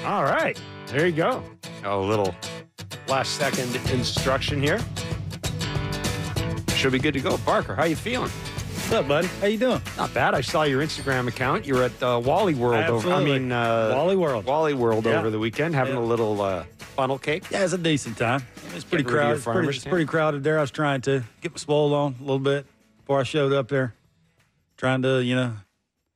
All right. There you go. A little last second instruction here. Should be good to go. Barker, how you feeling? What's up, buddy? How you doing? Not bad. I saw your Instagram account. You were at Wally World Wally World. Wally World over the weekend, having a little funnel cake. Yeah, it's a decent time. It's pretty Getting rid crowded. of your farmers, It's pretty crowded there. I was trying to get my swole on a little bit before I showed up there. Trying to,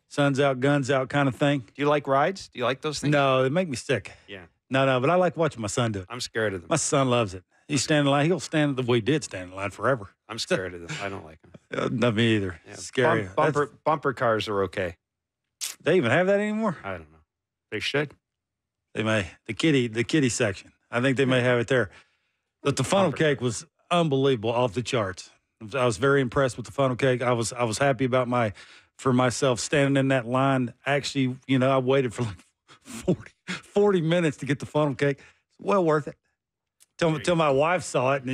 sun's out, guns out kind of thing. Do you like rides? Do you like those things? No, they make me sick. Yeah. No, but I like watching my son do it. I'm scared of them. My son loves it. He's standing in line. He'll stand the way he did stand in line forever. I'm scared of them. I don't like them. Not me either. Yeah. It's scary. Bumper cars are okay. They even have that anymore? I don't know. They should. They may. The kiddie section. I think they may have it there. But the funnel cake was unbelievable, off the charts. I was very impressed with the funnel cake. I was happy about myself standing in that line. Actually, I waited for like 40 minutes to get the funnel cake. It's well worth it. Till my wife saw it, and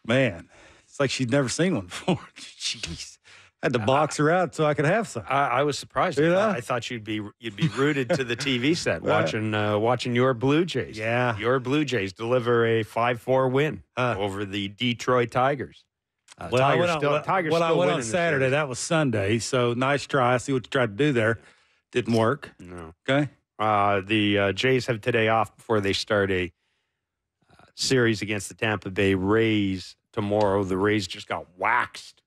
then it's like she'd never seen one before. Jeez. I had to box her out so I could have some. I was surprised. I thought you'd be rooted to the TV set watching your Blue Jays. Yeah. Your Blue Jays deliver a 5-4 win over the Detroit Tigers. I Tigers went win on Saturday. That was Sunday. So nice try. I see what you tried to do there. Didn't work. No. Okay. The Jays have today off before they start a series against the Tampa Bay Rays tomorrow. The Rays just got waxed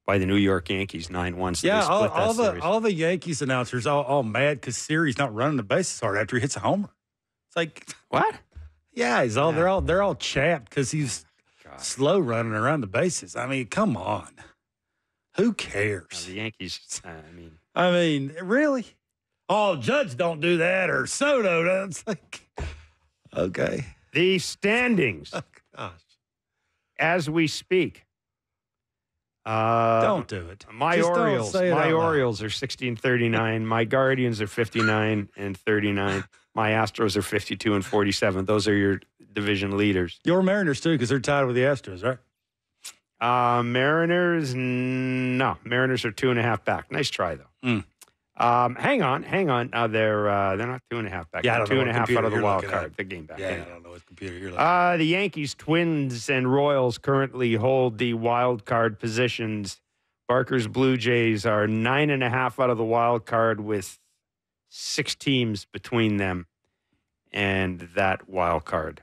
by the New York Yankees 9-1. So yeah, they split all the Yankees announcers all mad because Siri's not running the bases hard after he hits a homer. It's like what? Yeah, they're all chapped because he's slow running around the bases. I mean, come on, who cares? The Yankees. I mean, really? Oh, Judge don't do that, or Soto does. It's like, okay. The standings, gosh, as we speak. Don't do it. My Orioles are 16-39. My Guardians are 59-39. My Astros are 52-47. Those are your division leaders. Your Mariners too, because they're tied with the Astros, right? Mariners, no. Mariners are 2.5 back. Nice try though. Hang on. They're not 2.5 back. Yeah, they're 2.5 out of the wild card. The game back. Yeah, I don't know what computer you're looking at. The Yankees, Twins, and Royals currently hold the wild card positions. Barker's Blue Jays are 9.5 out of the wild card with 6 teams between them and that wild card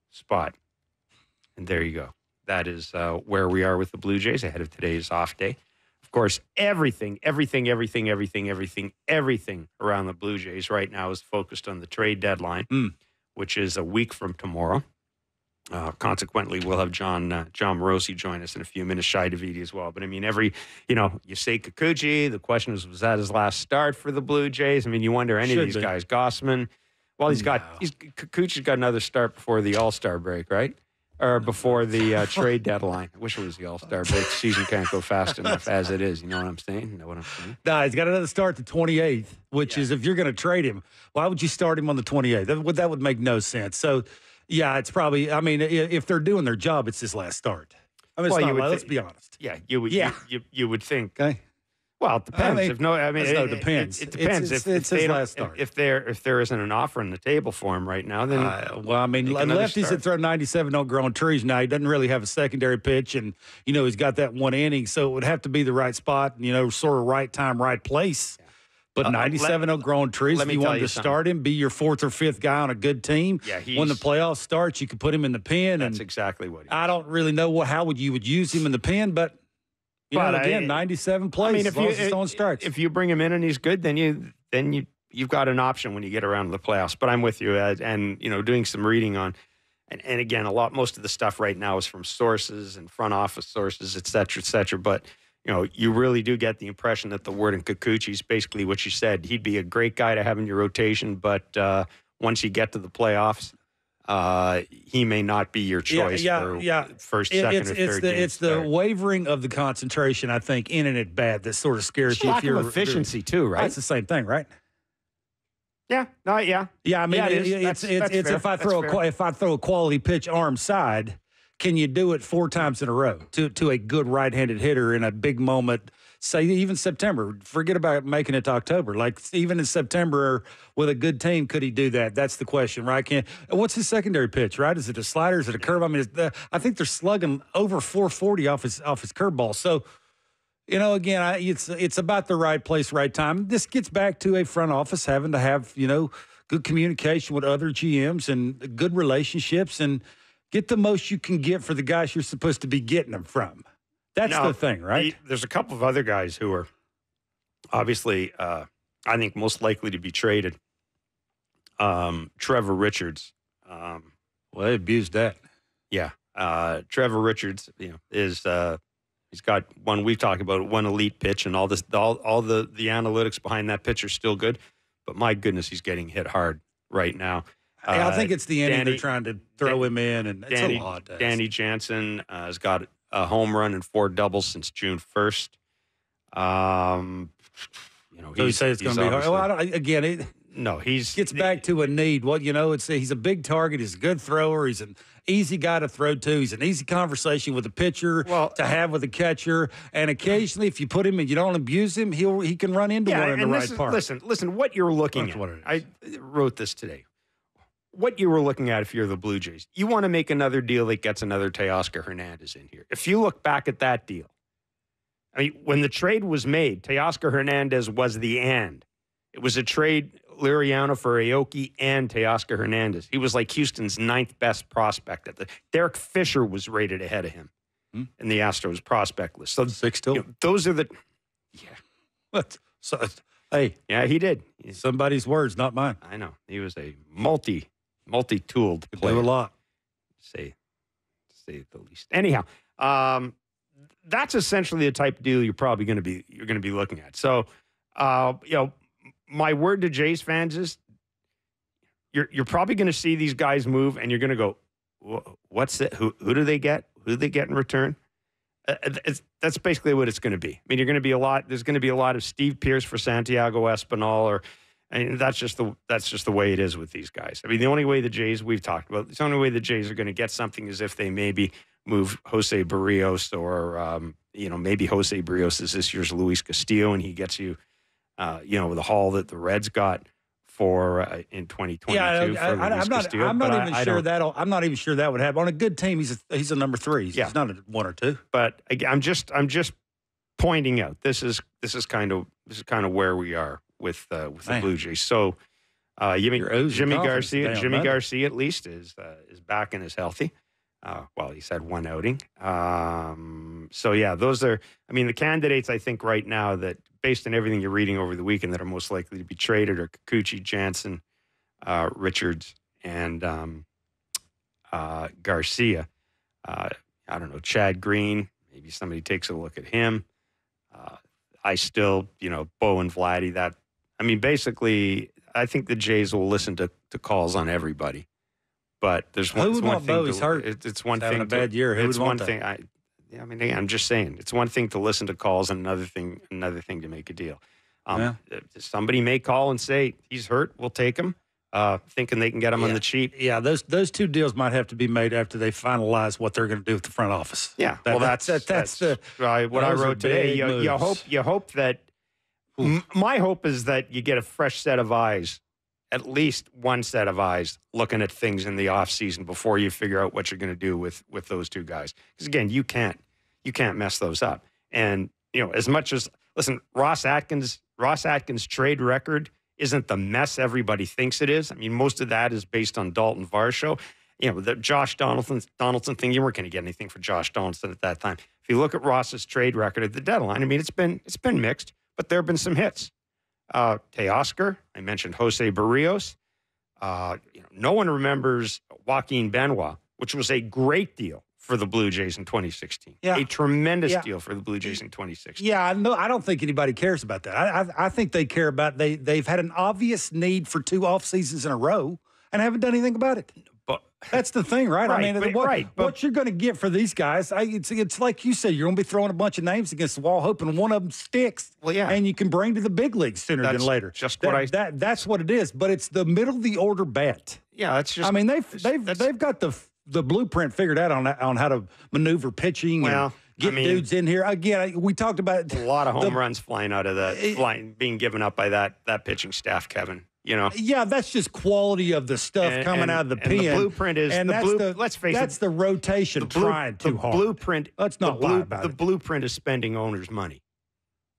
spot. And there you go. That is where we are with the Blue Jays ahead of today's off day. Of course, everything around the Blue Jays right now is focused on the trade deadline, which is a week from tomorrow. Consequently, we'll have Jon Morosi join us in a few minutes, Shi Davidi as well. But I mean, you say Kikuchi, the question is, was that his last start for the Blue Jays? I mean, you wonder any of these guys. Gossman, Kikuchi's got another start before the All-Star break, right? Or before the trade deadline. I wish it was the All-Star break. The season can't go fast enough as it is. You know what I'm saying? Nah, he's got another start the 28th, which is if you're going to trade him, why would you start him on the 28th? That would make no sense. So, yeah, it's probably, if they're doing their job, it's his last start. Let's be honest. Yeah, you would think. Okay. Well, it depends. It depends. It depends. It's his last start. If there isn't an offer on the table for him right now, then lefties that throw 97 don't grow on trees. Now he doesn't really have a secondary pitch, and he's got that one inning, so it would have to be the right spot, sort of right time, right place. Yeah. But 97 don't grow on trees. If you wanted to start him, be your 4th or 5th guy on a good team. Yeah, when the playoffs start, you could put him in the pen. That's exactly what. I don't really know how you would use him in the pen, but. Again, 97 plays as long as it's on strikes. If you bring him in and he's good, then you've got an option when you get around to the playoffs. But I'm with you, and doing some reading on, and again, most of the stuff right now is from sources and front office sources, et cetera, et cetera. But you really do get the impression that the word in Kikuchi is basically what you said. He'd be a great guy to have in your rotation, but once you get to the playoffs. He may not be your choice for first, second, or third. It's the wavering of the concentration, I think, in and at bat that sort of scares you. Lack of efficiency too, right? It's the same thing, right? Yeah. Yeah. It's if I throw a quality pitch arm side, can you do it 4 times in a row to a good right-handed hitter in a big moment say even September. Forget about making it to October. Like even in September with a good team, could he do that? That's the question, right? What's his secondary pitch, right? Is it a slider? Is it a curve? I mean, I think they're slugging over 440 off his curveball. So, again, it's about the right place, right time. This gets back to a front office having to have, good communication with other GMs and good relationships and get the most you can get for the guys you're supposed to be getting them from. That's the thing, right? There's a couple of other guys who are obviously, I think, most likely to be traded. Trevor Richards. Well, they abused that. Yeah. Trevor Richards, is he's got one we've talked about, one elite pitch, and all the analytics behind that pitch are still good. But my goodness, he's getting hit hard right now. I think it's the inning they're trying to throw him in, and it's a lot. Danny Jansen has got a home run and 4 doubles since June 1st. So you say it's going to be hard. Well, he gets back to a need. Well, he's a big target. He's a good thrower. He's an easy guy to throw to. He's an easy conversation with a pitcher to have with a catcher. And occasionally, if you put him and you don't abuse him, he can run into one in the right part. Listen, what you're looking at. I wrote this today. What you were looking at if you're the Blue Jays, you want to make another deal that gets another Teoscar Hernandez in here. If you look back at that deal, I mean, when the trade was made, Teoscar Hernandez was the end. It was a trade, Liriano for Aoki and Teoscar Hernandez. He was like Houston's 9th best prospect. Derek Fisher was rated ahead of him in the Astros prospect list. So 6-2. Those are the hey, yeah, he did. Somebody's words, not mine. I know. He was a multi-tooled player. Do a lot. Say the least. Anyhow, that's essentially the type of deal you're going to be looking at. So, my word to Jays fans is you're probably going to see these guys move, and you're going to go, "What's it? Who do they get? Who do they get in return?" That's basically what it's going to be. I mean, there's going to be a lot of Steve Pearce for Santiago Espinal, that's just the way it is with these guys. I mean, the only way the Jays we've talked about, the only way the Jays are going to get something is if they maybe move Jose Barrios or maybe Jose Barrios is this year's Luis Castillo, and he gets you, the haul that the Reds got for in 2022. Yeah, I'm not even sure that would happen. On a good team, he's a number 3. He's not a 1 or 2. But again, I'm just pointing out this is kind of where we are with the Blue Jays. So Jimmy Garcia at least is back and is healthy. He's had one outing. Those are, the candidates I think right now that based on everything you're reading over the weekend that are most likely to be traded are Kikuchi, Jansen, Richards, and Garcia. I don't know, Chad Green, maybe somebody takes a look at him. I still, Bo and Vladdy, basically, I think the Jays will listen to calls on everybody. But there's one thing. He's hurt. It's one thing. Having a bad year. It's one thing. I'm just saying. It's one thing to listen to calls, and another thing to make a deal. Somebody may call and say he's hurt. We'll take him, thinking they can get him on the cheap. Yeah, those 2 deals might have to be made after they finalize what they're going to do with the front office. Yeah, that's what I wrote today. You hope that. My hope is that you get a fresh set of eyes. At least one set of eyes looking at things in the offseason before you figure out what you're going to do with those 2 guys. Because again, you can't mess those up. And as much as Ross Atkins' trade record isn't the mess everybody thinks it is. I mean, most of that is based on Dalton Varsho. The Josh Donaldson thing, you weren't going to get anything for Josh Donaldson at that time. If you look at Ross's trade record at the deadline, it's been mixed, but there have been some hits. Teoscar, I mentioned Jose Barrios. No one remembers Joaquin Benoit, which was a great deal for the Blue Jays in 2016. Yeah. A tremendous deal for the Blue Jays in 2016. Yeah, I don't think anybody cares about that. I think they care about they've had an obvious need for 2 off seasons in a row and haven't done anything about it. But that's the thing, right? What you're going to get for these guys, it's like you said, you're going to be throwing a bunch of names against the wall, hoping one of them sticks. Well, yeah, and you can bring to the big leagues sooner than later. That's what it is. But it's the middle of the order bet. Yeah, it's just. They've got the blueprint figured out on how to maneuver pitching and Get dudes in here. Again, we talked about a lot of home runs flying out of that, being given up by that pitching staff, Kevin. You know? Yeah, that's just quality of the stuff coming out of the pen. The blueprint is, let's face it, that's the rotation trying too hard. Blueprint, let's not lie about it. The blueprint is spending owners' money.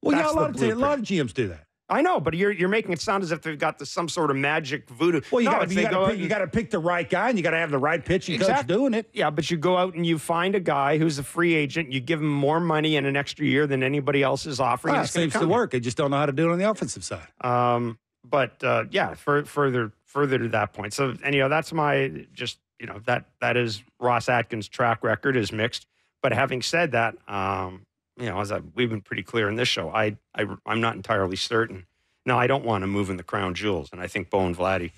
Well, yeah, a lot of GMs do that. I know, but you're making it sound as if they've got some sort of magic voodoo. Well, you got to pick the right guy, and you got to have the right pitching coach doing it. Yeah, but you go out and you find a guy who's a free agent. You give him more money in an extra year than anybody else is offering. It seems to work. They just don't know how to do it on the offensive side. But further to that point. So, and that's my that is Ross Atkins' track record is mixed. But having said that, we've been pretty clear in this show, I'm not entirely certain. No, I don't want to move in the crown jewels, and I think Bo and Vladdy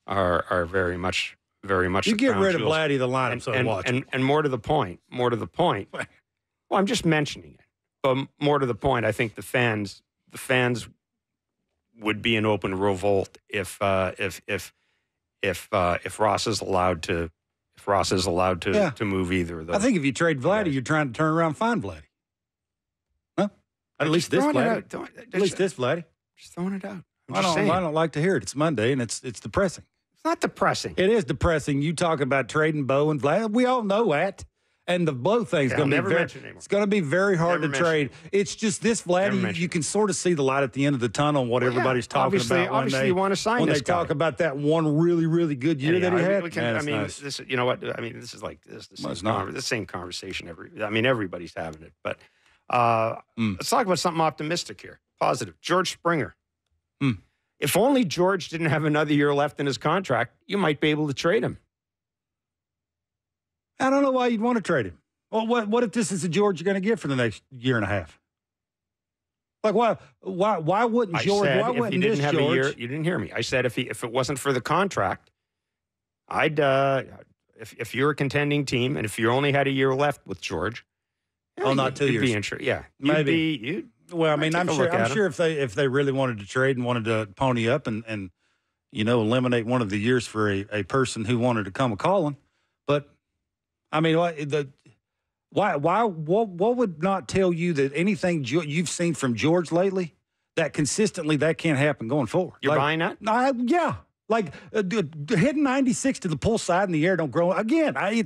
are very much. You get rid of Vladdy, the lineup, so watch. And more to the point. Well, I'm just mentioning it, but more to the point. I think the fans would be an open revolt if Ross is allowed to move either of those. I think if you trade Vladdy, you're trying to turn around and find Vladdy. No, at least this Vladdy. At least this Vladdy. Just throwing it out. I don't like to hear it. It's Monday and it's depressing. It's not depressing. It is depressing. You talk about trading Bo and Vlad. We all know that. And the Bo thing's going to be very hard to trade. It's just this Vladdy, you can sort of see the light at the end of the tunnel and what everybody's talking about obviously you want to sign when they talk about that one really, really good year that he had. This, you know what? I mean, this is like the same conversation everybody's having it. But let's talk about something optimistic here. Positive. George Springer. If only George didn't have another year left in his contract, you might be able to trade him. I don't know why you'd want to trade him. Well, what if this is the George you're going to get for the next year and a half? Like, why wouldn't George? Why wouldn't this George? You didn't hear me. I said if it wasn't for the contract, I'd if you're a contending team and if you only had a year left with George, not 2 years. Maybe. Well, I mean, I'm sure if they really wanted to trade and wanted to pony up and eliminate one of the years for a person who wanted to come a calling, but I mean, what would not tell you that anything you've seen from George lately that consistently that can't happen going forward? You're buying that? Yeah, like hitting 96 to the pull side in the air don't grow again. I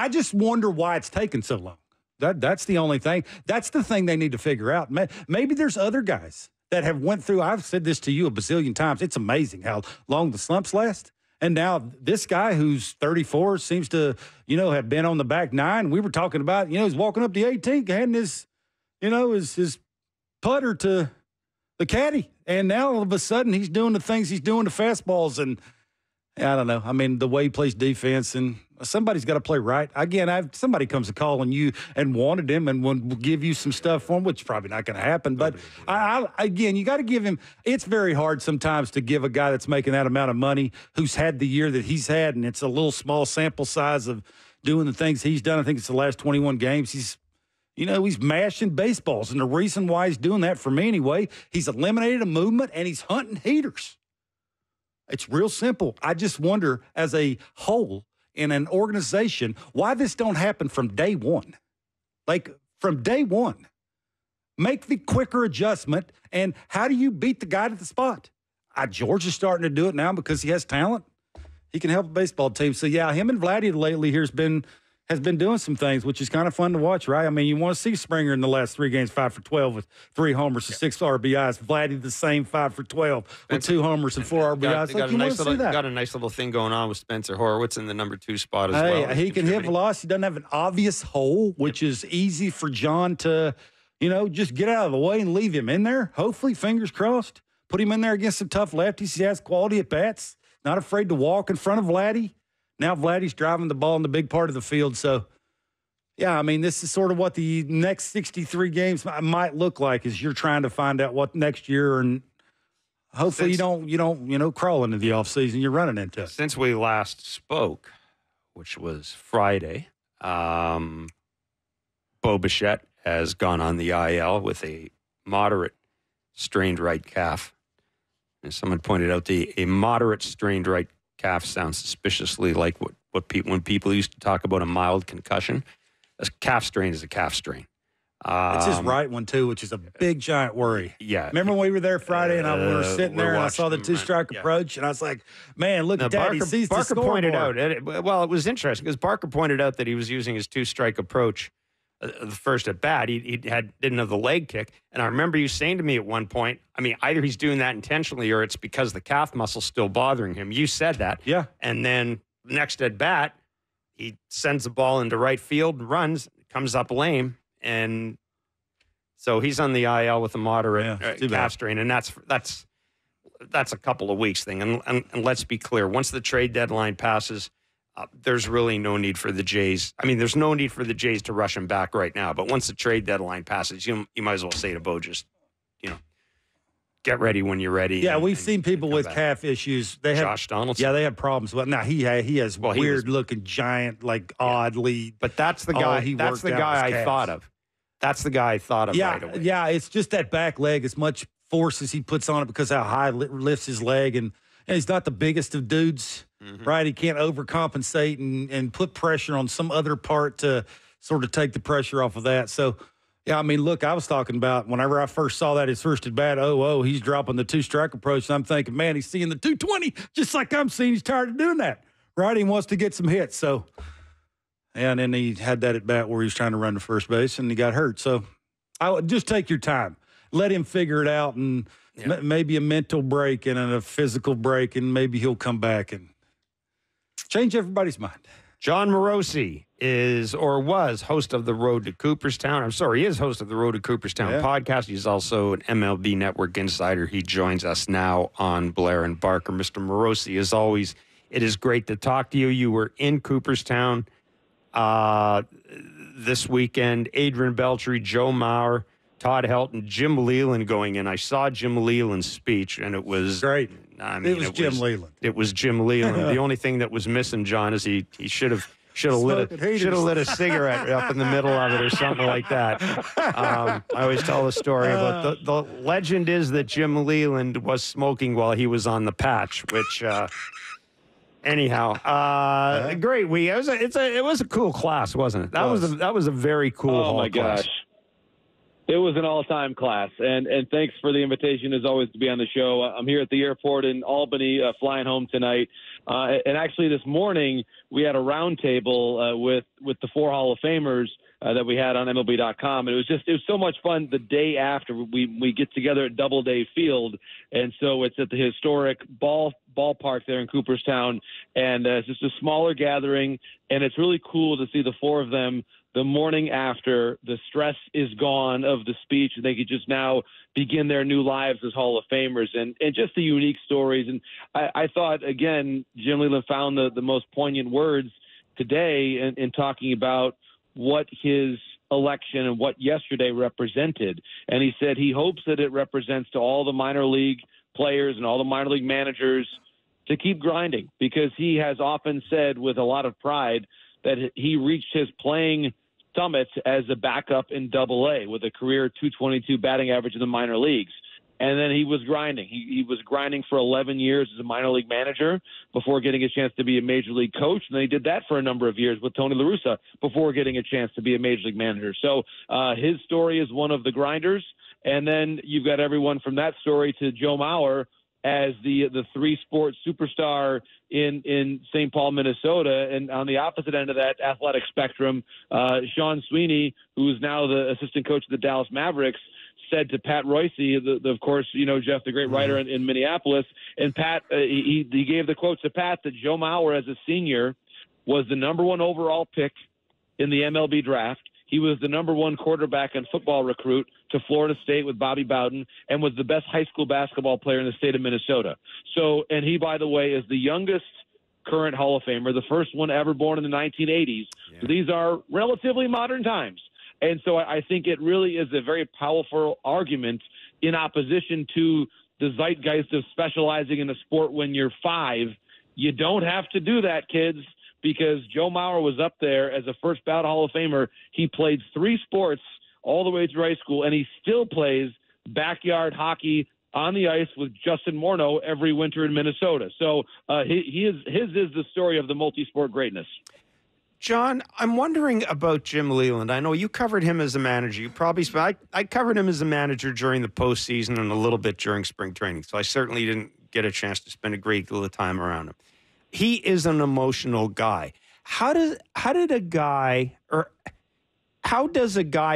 just wonder why it's taken so long. That's the only thing. That's the thing they need to figure out. Maybe there's other guys that have went through. I've said this to you a bazillion times. It's amazing how long the slumps last. And now this guy who's 34 seems to, have been on the back nine. We were talking about, he's walking up the 18th, handing his putter to the caddy. And now all of a sudden he's doing the things he's doing to fastballs. And I don't know. I mean, the way he plays defense, and somebody's got to play right. Again, somebody comes to call on you and wanted him and will give you some stuff for him, which is probably not going to happen. But again, you got to give him. It's very hard sometimes to give a guy that's making that amount of money who's had the year that he's had, and it's a little small sample size of doing the things he's done. I think it's the last 21 games. He's mashing baseballs, and the reason why he's doing that for me anyway, he's eliminated a movement and he's hunting heaters. It's real simple. I just wonder, as a whole, in an organization, why this don't happen from day one. Like, from day one. Make the quicker adjustment, and how do you beat the guy at the spot? George is starting to do it now because he has talent. He can help a baseball team. So, yeah, him and Vladdy lately here has been doing some things, which is kind of fun to watch, right? I mean, you want to see Springer in the last 3 games, 5 for 12 with 3 homers and 6 RBIs. Vladdy the same, 5 for 12 with 2 homers and 4 RBIs. Got a nice little thing going on with Spencer Horwitz in the number 2 spot as well. He can hit velocity. He doesn't have an obvious hole, which is easy for John to, just get out of the way and leave him in there. Hopefully, fingers crossed. Put him in there against some tough lefties. He has quality at bats. Not afraid to walk in front of Vladdy. Now Vladdy's driving the ball in the big part of the field. So, yeah, I mean, this is sort of what the next 63 games might look like as you're trying to find out what next year, and hopefully you don't crawl into the offseason. You're running into it. Since we last spoke, which was Friday, Bo Bichette has gone on the IL with a moderate strained right calf. As someone pointed out, a moderate strained right calf sounds suspiciously like when people used to talk about a mild concussion. a calf strain is a calf strain. It's his right one, too, which is a big, giant worry. Yeah. Remember when we were there Friday and we were sitting there and I saw the two-strike approach and I was like, man, look at that. Barker, he sees the Barker scoreboard. pointed out, it was interesting because Barker pointed out that he was using his two-strike approach the first at bat. He didn't have the leg kick. And I remember you saying to me at one point, I mean, either he's doing that intentionally or it's because the calf muscle's still bothering him. You said that. Yeah. And then next at bat, he sends the ball into right field and runs, comes up lame, and so he's on the IL with a moderate calf strain, and that's a couple of weeks thing. And let's be clear, once the trade deadline passes, there's really no need for the Jays. I mean, there's no need for the Jays to rush him back right now. But once the trade deadline passes, you might as well say to Bo, just get ready when you're ready. Yeah, we've seen people with calf issues. They have Josh Donaldson. Yeah, they have problems. Well, now he has weird looking giant, like oddly. But that's the guy. That's the guy I thought of. That's the guy I thought of right away. Yeah, it's just that back leg. As much force as he puts on it because how high lifts his leg, and he's not the biggest of dudes, right? He can't overcompensate and put pressure on some other part to sort of take the pressure off of that. So, yeah, I mean, look, I was talking about whenever I first saw that his first at bat, he's dropping the two-strike approach, and I'm thinking, man, he's seeing the 220 just like I'm seeing. He's tired of doing that, right? He wants to get some hits, so. And then he had that at bat where he was trying to run to first base, and he got hurt. So I would just take your time. Let him figure it out, and maybe a mental break and a physical break, and maybe he'll come back and change everybody's mind. Jon Morosi was host of the Road to Cooperstown. I'm sorry, he is host of the Road to Cooperstown podcast. He's also an MLB Network insider. He joins us now on Blair and Barker. Mr. Morosi, as always, it is great to talk to you. You were in Cooperstown this weekend. Adrian Beltre, Joe Mauer, Todd Helton, Jim Leland going in. I saw Jim Leland's speech, and it was great. I mean, it was Jim Leland. It was Jim Leland. The only thing that was missing, John, is he should have lit a cigarette up in the middle of it or something like that. I always tell the story about the legend is that Jim Leland was smoking while he was on the patch, which. Anyhow, great. It was a cool class, wasn't it? That was a very cool. Oh my gosh, it was an all-time class, and thanks for the invitation as always to be on the show. I'm here at the airport in Albany, flying home tonight, and actually this morning we had a roundtable with the 4 Hall of Famers that we had on MLB.com. And it was so much fun. The day after we get together at Doubleday Field, and so it's at the historic ballpark there in Cooperstown, and it's just a smaller gathering, and it's really cool to see the 4 of them the morning after. The stress is gone of the speech, and they could just now begin their new lives as Hall of Famers, and just the unique stories. And I thought, again, Jim Leland found the most poignant words today in talking about what his election and what yesterday represented. And he said he hopes that it represents to all the minor league players and all the minor league managers to keep grinding, because he has often said with a lot of pride that he reached his playing summit as a backup in Double-A with a career .222 batting average in the minor leagues. And then he was grinding. He was grinding for 11 years as a minor league manager before getting a chance to be a major league coach. And then he did that for a number of years with Tony La Russa before getting a chance to be a major league manager. So his story is one of the grinders. And then you've got everyone from that story to Joe Mauer as the 3-sport superstar in St. Paul, Minnesota. And on the opposite end of that athletic spectrum, Sean Sweeney, who is now the assistant coach of the Dallas Mavericks, said to Pat Royce, of course, Jeff, the great writer in Minneapolis, and Pat, he gave the quote to Pat that Joe Mauer as a senior was the number 1 overall pick in the MLB draft. He was the number 1 quarterback and football recruit to Florida State with Bobby Bowden, and was the best high school basketball player in the state of Minnesota. So, and he, by the way, is the youngest current Hall of Famer, the first one ever born in the 1980s. Yeah. So these are relatively modern times. And so I think it really is a very powerful argument in opposition to the zeitgeist of specializing in a sport when you're 5. You don't have to do that, kids, because Joe Mauer was up there as a first ballot Hall of Famer. He played 3 sports all the way through high school, and he still plays backyard hockey on the ice with Justin Morneau every winter in Minnesota. So his is the story of the multi-sport greatness. John, I'm wondering about Jim Leland. I know you covered him as a manager. You probably I covered him as a manager during the postseason and a little bit during spring training, so I certainly didn't get a chance to spend a great deal of time around him. He is an emotional guy. How does a guy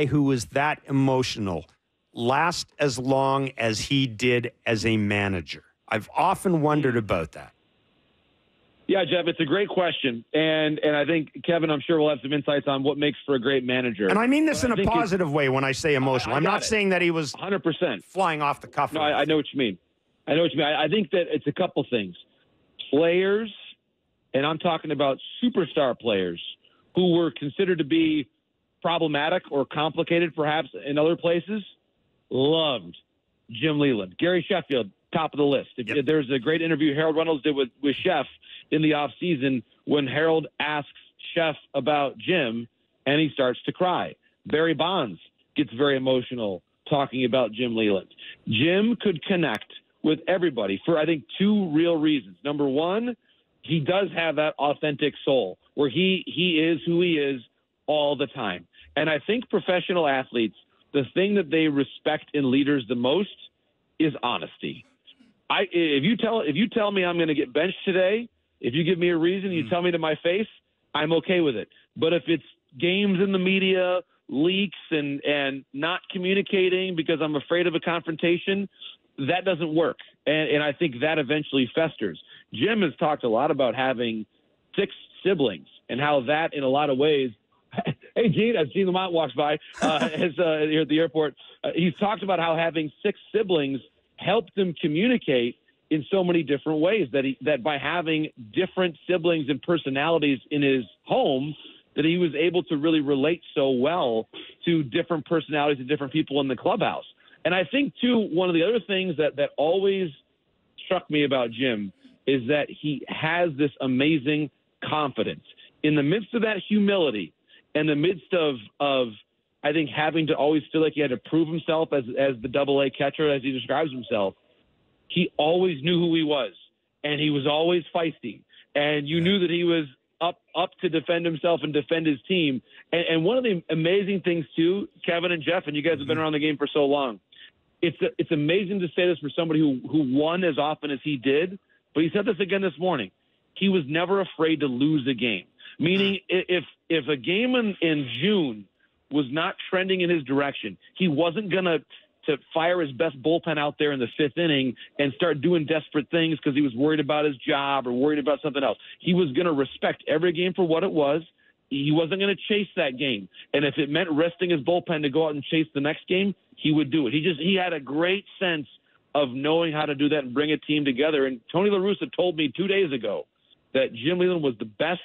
who is that emotional last as long as he did as a manager? I've often wondered about that. Yeah, Jeff, it's a great question. And I think, Kevin, I'm sure will have some insights on what makes for a great manager. And I mean this in a positive way when I say emotional. I'm not saying that he was 100% flying off the cuff. No, I know what you mean. I think that it's a couple things. Players, and I'm talking about superstar players who were considered to be problematic or complicated perhaps in other places, loved Jim Leland. Gary Sheffield, top of the list. Yep. There's a great interview Harold Reynolds did with Sheff in the offseason when Harold asks Sheff about Jim, and he starts to cry. Barry Bonds gets very emotional talking about Jim Leland. Jim could connect with everybody for, I think, two real reasons. Number one, he does have that authentic soul where he is who he is all the time. And I think professional athletes, the thing that they respect in leaders the most is honesty. If you tell me I'm going to get benched today, if you give me a reason, you tell me to my face, I'm okay with it. But if it's games in the media, leaks, and not communicating because I'm afraid of a confrontation, that doesn't work. And I think that eventually festers. Jim has talked a lot about having 6 siblings and how that in a lot of ways – hey, Gene, as Gene Lamont walks by here at the airport, he's talked about how having 6 siblings helped him communicate in so many different ways, that by having different siblings and personalities in his home, that he was able to really relate so well to different personalities and different people in the clubhouse. And I think, too, one of the other things that always struck me about Jim is that he has this amazing confidence. In the midst of that humility, in the midst of I think, having to always feel like he had to prove himself as the double-A catcher, as he describes himself, he always knew who he was, and he was always feisty. And you knew that he was up to defend himself and defend his team. And one of the amazing things, too, Kevin and Jeff, and you guys have been around the game for so long, it's amazing to say this for somebody who won as often as he did, but he said this again this morning. He was never afraid to lose a game, meaning if a game in June was not trending in his direction, he wasn't going to fire his best bullpen out there in the 5th inning and start doing desperate things because he was worried about his job or worried about something else. He was going to respect every game for what it was. He wasn't going to chase that game. And if it meant resting his bullpen to go out and chase the next game, he would do it. He had a great sense of knowing how to do that and bring a team together. And Tony La Russa told me 2 days ago that Jim Leland was the best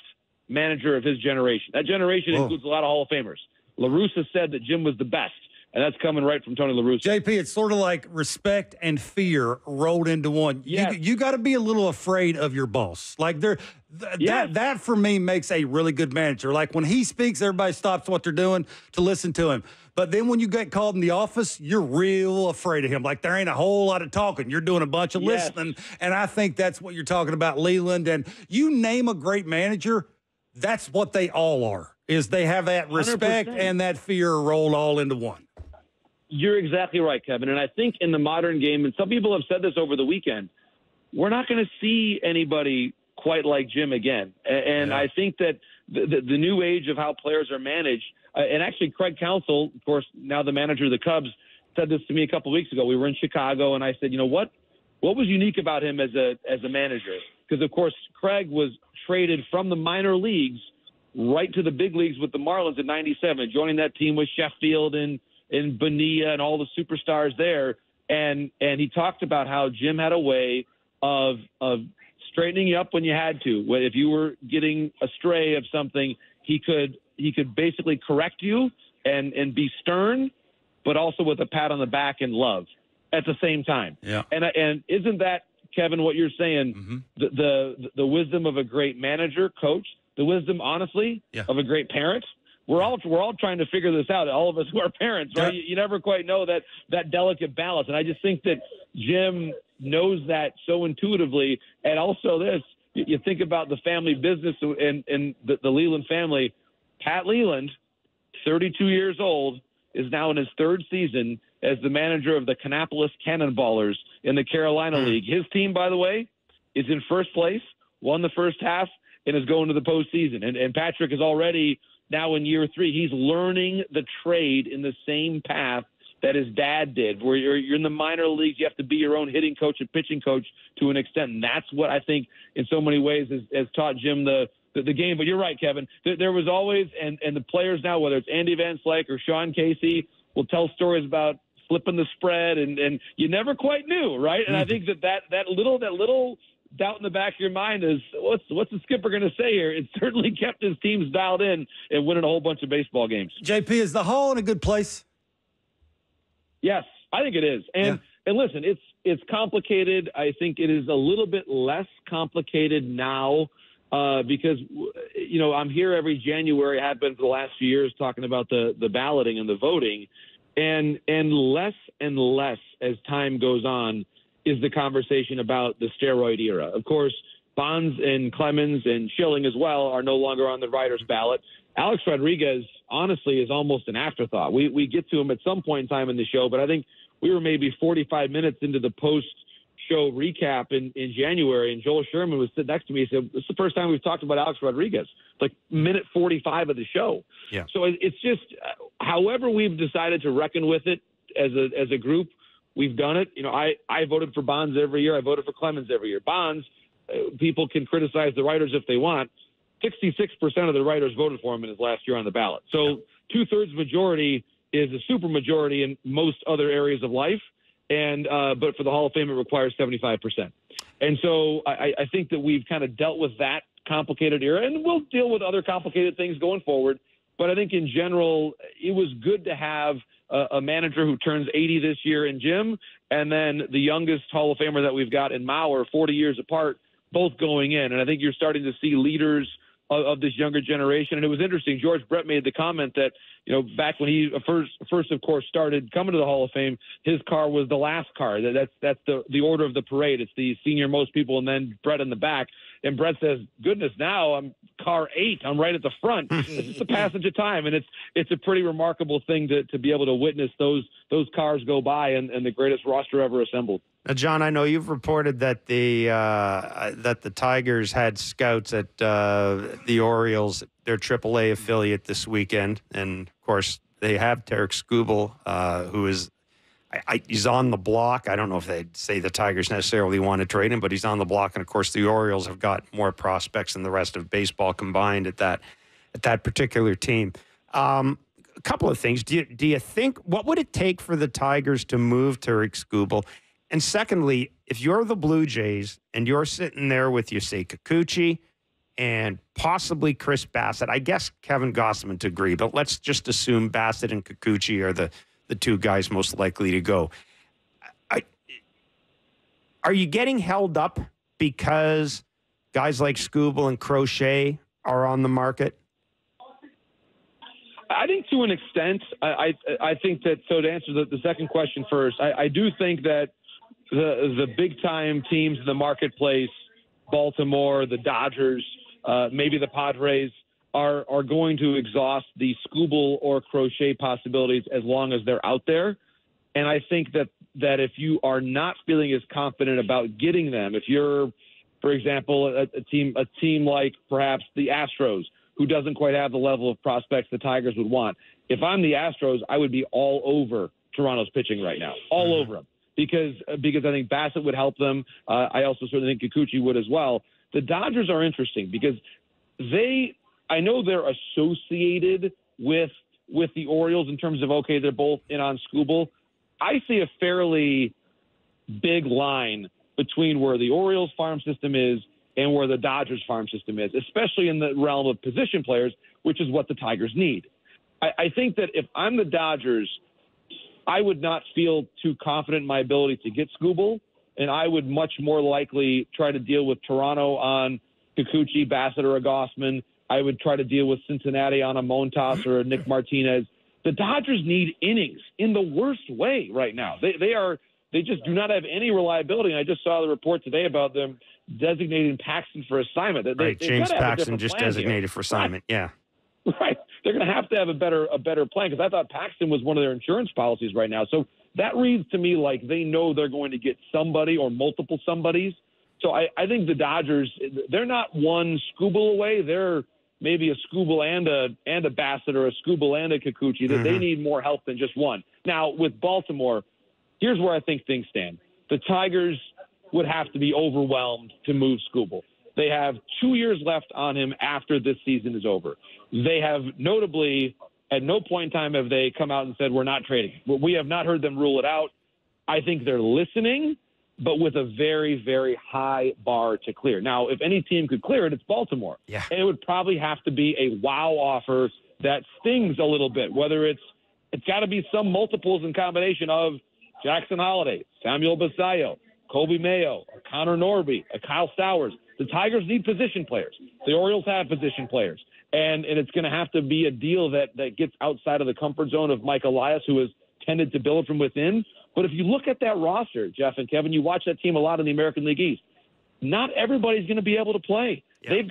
manager of his generation. That generation includes a lot of Hall of Famers. La Russa said that Jim was the best. And that's coming right from Tony La Russa. JP, it's sort of like respect and fear rolled into one. Yes. You got to be a little afraid of your boss. Like that for me makes a really good manager. Like when he speaks, everybody stops what they're doing to listen to him. But then when you get called in the office, you're real afraid of him. Like there ain't a whole lot of talking. You're doing a bunch of listening. And I think that's what you're talking about, Leland. And you name a great manager, that's what they all are, is they have that respect 100%. And that fear rolled all into one. You're exactly right, Kevin. And I think in the modern game, and some people have said this over the weekend, we're not going to see anybody quite like Jim again. And I think that the new age of how players are managed, and actually Craig Counsell, of course, now the manager of the Cubs, said this to me a couple of weeks ago. We were in Chicago, and I said, you know, what was unique about him as a manager? Because, of course, Craig was traded from the minor leagues right to the big leagues with the Marlins in '97, joining that team with Sheffield and Bonilla and all the superstars there. And he talked about how Jim had a way of straightening you up when you had to. If you were getting astray of something, he could basically correct you and be stern, but also with a pat on the back and love at the same time. Yeah. And isn't that, Kevin, what you're saying, the wisdom of a great manager, coach, the wisdom, honestly, of a great parent? We're all trying to figure this out, all of us who are parents, right? You never quite know that delicate balance. And I just think that Jim knows that so intuitively. And also this, you think about the family business and the Leland family. Pat Leland, 32 years old, is now in his third season as the manager of the Kannapolis Cannonballers in the Carolina League. His team, by the way, is in first place, won the first half, and is going to the postseason. And Patrick is already now in year 3. He's learning the trade in the same path that his dad did, where you're in the minor leagues. You have to be your own hitting coach and pitching coach to an extent. And that's what I think in so many ways has taught Jim the game. But you're right, Kevin. There was always, and the players now, whether it's Andy Van Slyke or Sean Casey, will tell stories about flipping the spread, and you never quite knew, right? And I think that little doubt in the back of your mind is, what's the skipper going to say here? It certainly kept his teams dialed in and winning a whole bunch of baseball games. JP, is the Hall in a good place? Yes, I think it is. And listen, it's complicated. I think it is a little bit less complicated now because, I'm here every January. I have been for the last few years talking about the balloting and the voting. And less as time goes on is the conversation about the steroid era. Of course, Bonds and Clemens and Schilling as well are no longer on the writer's ballot. Alex Rodriguez, honestly, is almost an afterthought. We get to him at some point in time in the show, but I think we were maybe 45 minutes into the post-show recap in January, and Joel Sherman was sitting next to me. He said, "This is the first time we've talked about Alex Rodriguez." Like minute 45 of the show. Yeah. So it's just, however we've decided to reckon with it as a group, we've done it. I voted for Bonds every year. I voted for Clemens every year. Bonds, people can criticize the writers if they want. 66% of the writers voted for him in his last year on the ballot. So 2/3 majority is a super majority in most other areas of life. And but for the Hall of Fame, it requires 75%. And so I think that we've kind of dealt with that complicated era, and we'll deal with other complicated things going forward. But I think in general, it was good to have a manager who turns 80 this year in Jim, and then the youngest Hall of Famer that we've got in Mauer, 40 years apart, both going in. And I think you're starting to see leaders of this younger generation. And it was interesting. George Brett made the comment that, back when he first, of course, started coming to the Hall of Fame, his car was the last car. That's the order of the parade. It's the senior most people and then Brett in the back. And Brett says, goodness, now I'm car 8. I'm right at the front. It's just a passage of time. And it's a pretty remarkable thing to be able to witness those cars go by and the greatest roster ever assembled. Now, John, I know you've reported that the Tigers had scouts at the Orioles, their AAA affiliate, this weekend, and of course they have Tarek Skubal, who is he's on the block. I don't know if they'd say the Tigers necessarily want to trade him, but he's on the block, and of course the Orioles have got more prospects than the rest of baseball combined at that particular team. A couple of things. Do you think, what would it take for the Tigers to move Tarek Skubal? And secondly, if you're the Blue Jays and you're sitting there with Yusei Kikuchi and possibly Chris Bassett, I guess Kevin Gossman to agree, but let's just assume Bassett and Kikuchi are the two guys most likely to go. Are you getting held up because guys like Skubal and Crochet are on the market? I think to an extent. I think that, so to answer the second question first, I do think that the big-time teams in the marketplace, Baltimore, the Dodgers, maybe the Padres, are going to exhaust the Skubal or Crochet possibilities as long as they're out there. And I think that if you are not feeling as confident about getting them, if you're, for example, a team like perhaps the Astros, who doesn't quite have the level of prospects the Tigers would want, if I'm the Astros, I would be all over Toronto's pitching right now, all over them. Because I think Bassett would help them. I also certainly think Kikuchi would as well. The Dodgers are interesting because I know they're associated with the Orioles in terms of, okay, they're both in on Skubal. I see a fairly big line between where the Orioles farm system is and where the Dodgers farm system is, especially in the realm of position players, which is what the Tigers need. I think that if I'm the Dodgers, I would not feel too confident in my ability to get Skubal, and I would much more likely try to deal with Toronto on Kikuchi, Bassett, or a Gossman. I would try to deal with Cincinnati on a Montas or a Nick Martinez. The Dodgers need innings in the worst way right now. They just do not have any reliability. And I just saw the report today about them designating Paxton for assignment. Right, James Paxton just designated for assignment. Right. Yeah. Right. They're going to have a better plan, because I thought Paxton was one of their insurance policies right now. So that reads to me like they know they're going to get somebody or multiple somebodies. So I think the Dodgers, they're not one Skubal away. They're maybe a Skubal and a Bassett, or a Skubal and a Kikuchi. That They need more help than just one. Now, with Baltimore, here's where I think things stand. The Tigers would have to be overwhelmed to move Skubal. They have 2 years left on him after this season is over. They have notably, at no point in time have they come out and said, we're not trading. We have not heard them rule it out. I think they're listening, but with a very, very high bar to clear. Now, if any team could clear it, it's Baltimore. Yeah. And it would probably have to be a wow offer that stings a little bit, whether it's got to be some multiples in combination of Jackson Holiday, Samuel Basayo, Kobe Mayo, a Connor Norby, a Kyle Stowers. The Tigers need position players. The Orioles have position players. And it's going to have to be a deal that gets outside of the comfort zone of Mike Elias, who has tended to build from within. But if you look at that roster, Jeff and Kevin, you watch that team a lot in the American League East. Not everybody's going to be able to play. Yeah.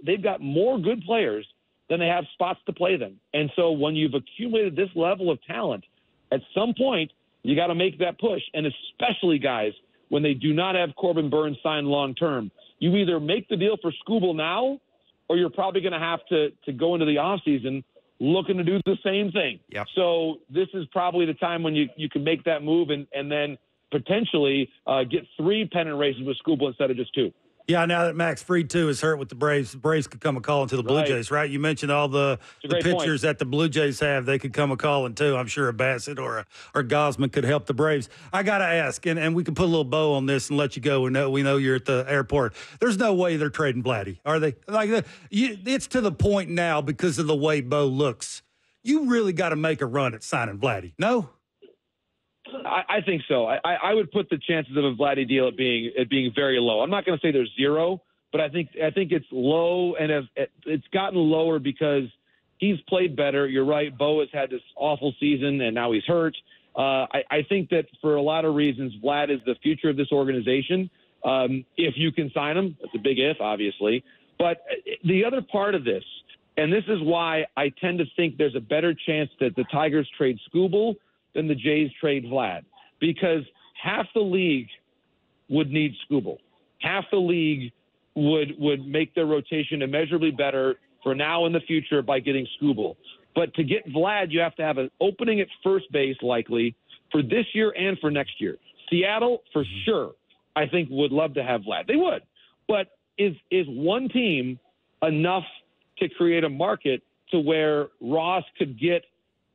They've got more good players than they have spots to play them. And so when you've accumulated this level of talent, at some point you got to make that push. And especially, guys, when they do not have Corbin Burns signed long term, you either make the deal for Skubal now, or you're probably going to have to go into the offseason looking to do the same thing. Yep. So this is probably the time when you can make that move and then potentially get 3 pennant races with Skubal instead of just 2. Yeah, now that Max Fried, too, is hurt with the Braves could come a-calling to the Blue Jays, right? You mentioned all the pitchers that the Blue Jays have. They could come a-calling, too. I'm sure a Bassett or Gosman could help the Braves. I got to ask, and we can put a little bow on this and let you go. We know you're at the airport. There's no way they're trading Vladdy, are they? It's to the point now, because of the way Bo looks. You really got to make a run at signing Vladdy, no? I think so. I would put the chances of a Vladdy deal at being very low. I'm not going to say there's 0, but I think it's low, and it's gotten lower because he's played better. You're right. Bo has had this awful season, and now he's hurt. I think that for a lot of reasons, Vlad is the future of this organization. If you can sign him, that's a big if, obviously. But the other part of this, and this is why I tend to think there's a better chance that the Tigers trade Skubal than the Jays trade Vlad, because half the league would need Skubal. Half the league would make their rotation immeasurably better for now and the future by getting Skubal. But to get Vlad, you have to have an opening at first base likely for this year and for next year. Seattle, for sure, I think would love to have Vlad. They would. But is one team enough to create a market to where Ross could get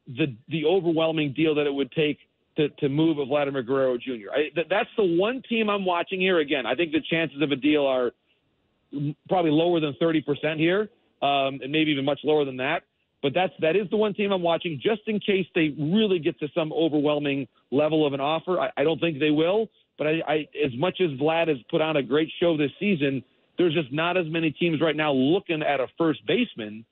the overwhelming deal that it would take to move a Vladimir Guerrero Jr.? That's the one team I'm watching here. Again, I think the chances of a deal are probably lower than 30% here, and maybe even much lower than that. But that is the one team I'm watching, just in case they really get to some overwhelming level of an offer. I don't think they will, but I as much as Vlad has put on a great show this season, there's just not as many teams right now looking at a first baseman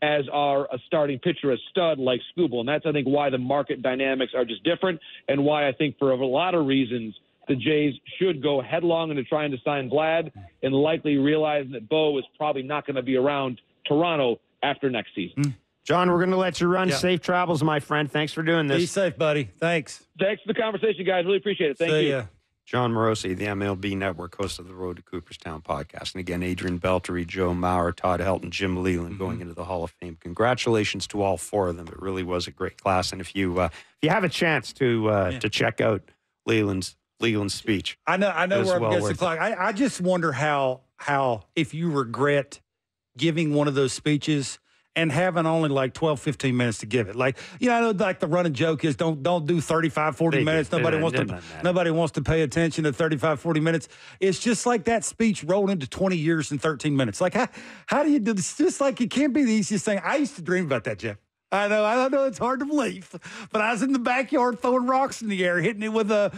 as are a starting pitcher, a stud like Skubal. And that's, I think, why the market dynamics are just different, and why I think for a lot of reasons the Jays should go headlong into trying to sign Vlad, and likely realizing that Bo is probably not going to be around Toronto after next season. John, we're going to let you run. Yeah. Safe travels, my friend. Thanks for doing this. Be safe, buddy. Thanks. Thanks for the conversation, guys. Really appreciate it. Thank you. Ya. Jon Morosi, the MLB Network, host of the Road to Cooperstown podcast. And again, Adrian Beltre, Joe Mauer, Todd Helton, Jim Leland going into the Hall of Fame. Congratulations to all 4 of them. It really was a great class. And if you have a chance to check out Leland's speech, I know where I'm against the clock. I just wonder how if you regret giving one of those speeches and having only like 12, 15 minutes to give it. Like, I know, like the running joke is don't do 35, 40 minutes. Nobody wants to pay attention to 35, 40 minutes. It's just like that speech rolled into 20 years and 13 minutes. Like, how do you do this? It's just like, it can't be the easiest thing. I used to dream about that, Jeff. I know it's hard to believe, but I was in the backyard throwing rocks in the air, hitting it with a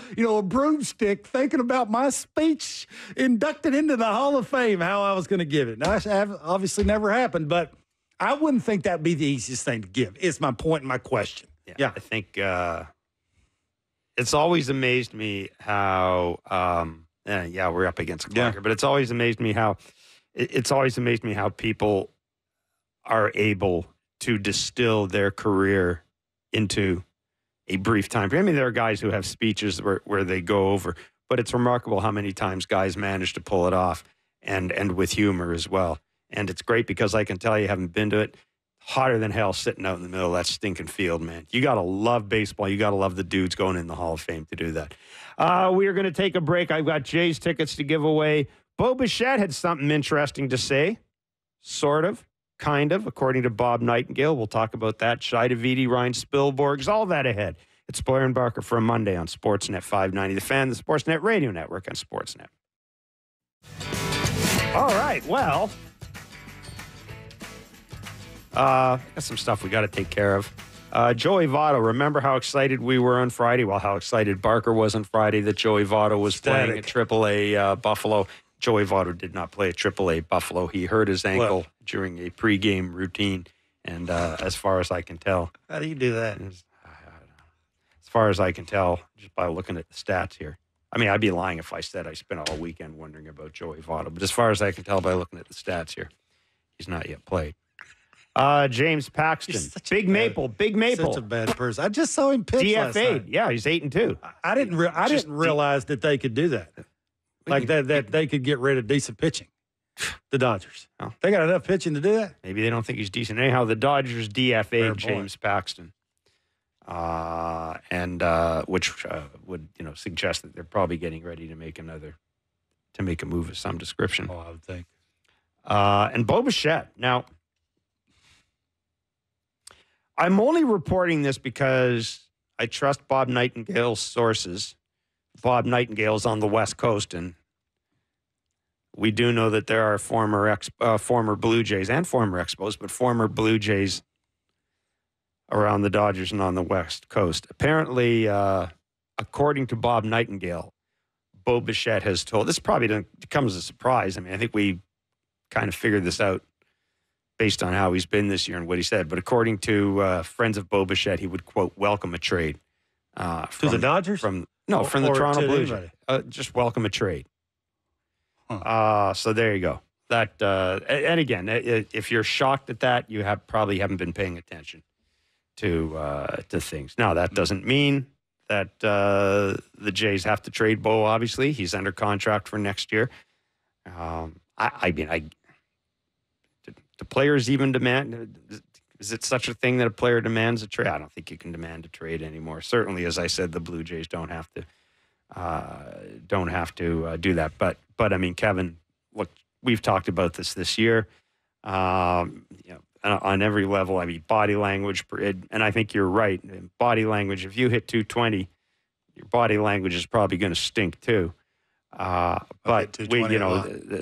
broomstick, thinking about my speech inducted into the Hall of Fame, how I was going to give it. Now, obviously never happened, but I wouldn't think that'd be the easiest thing to give, is my point and my question. Yeah. I think it's always amazed me how Yeah, we're up against a clunker. But it's always amazed me how people are able to distill their career into a brief time. I mean, there are guys who have speeches where they go over, but it's remarkable how many times guys manage to pull it off and with humor as well. And it's great because I can tell you, haven't been to it, hotter than hell sitting out in the middle of that stinking field, man. You got to love baseball. You got to love the dudes going in the Hall of Fame to do that. We are going to take a break. I've got Jays tickets to give away. Bo Bichette had something interesting to say, sort of. Kind of, according to Bob Nightingale. We'll talk about that. Shi Davidi, Ryan Spilborghs, all that ahead. It's Blair and Barker for a Monday on Sportsnet 590. The Fan, the Sportsnet Radio Network on Sportsnet. All right, well, got some stuff we got to take care of. Joey Votto, remember how excited we were on Friday? Well, how excited Barker was on Friday that Joey Votto was playing at AAA Buffalo. Joey Votto did not play at AAA Buffalo. He hurt his ankle during a pregame routine, and as far as I can tell, how do you do that? As far as I can tell, just by looking at the stats here, I mean, I'd be lying if I said I spent all weekend wondering about Joey Votto, but as far as I can tell by looking at the stats here, he's not yet played. James Paxton, Big Maple. Such a bad person. I just saw him pitch last night. Yeah, he's 8-2. I didn't realize that they could do that. Like that they could get rid of decent pitching. The Dodgers. Oh. They got enough pitching to do that? Maybe they don't think he's decent. Anyhow, the Dodgers DFA'd James Paxton. Which would, suggest that they're probably getting ready to make a move of some description. Oh, I would think. And Bo Bichette. Now, I'm only reporting this because I trust Bob Nightingale's sources. Bob Nightingale's on the West Coast, and we do know that there are former Blue Jays and former Expos, but former Blue Jays around the Dodgers and on the West Coast. Apparently, according to Bob Nightingale, Bo Bichette has told, this probably doesn't come as a surprise. I mean, I think we kind of figured this out based on how he's been this year and what he said. But according to friends of Bo Bichette, he would, quote, welcome a trade. To the Dodgers? From the Toronto Blue Jays. Just welcome a trade. Huh. So there you go. That and again, if you're shocked at that, you probably haven't been paying attention to things. Now, that doesn't mean that the Jays have to trade Bo, obviously. He's under contract for next year. Do players even demand? Is it such a thing that a player demands a trade? I don't think you can demand a trade anymore. Certainly, as I said, the Blue Jays don't have to do that. But I mean, Kevin, look, we've talked about this year. On every level. I mean, body language, and I think you're right. Body language. If you hit 220, your body language is probably going to stink too. But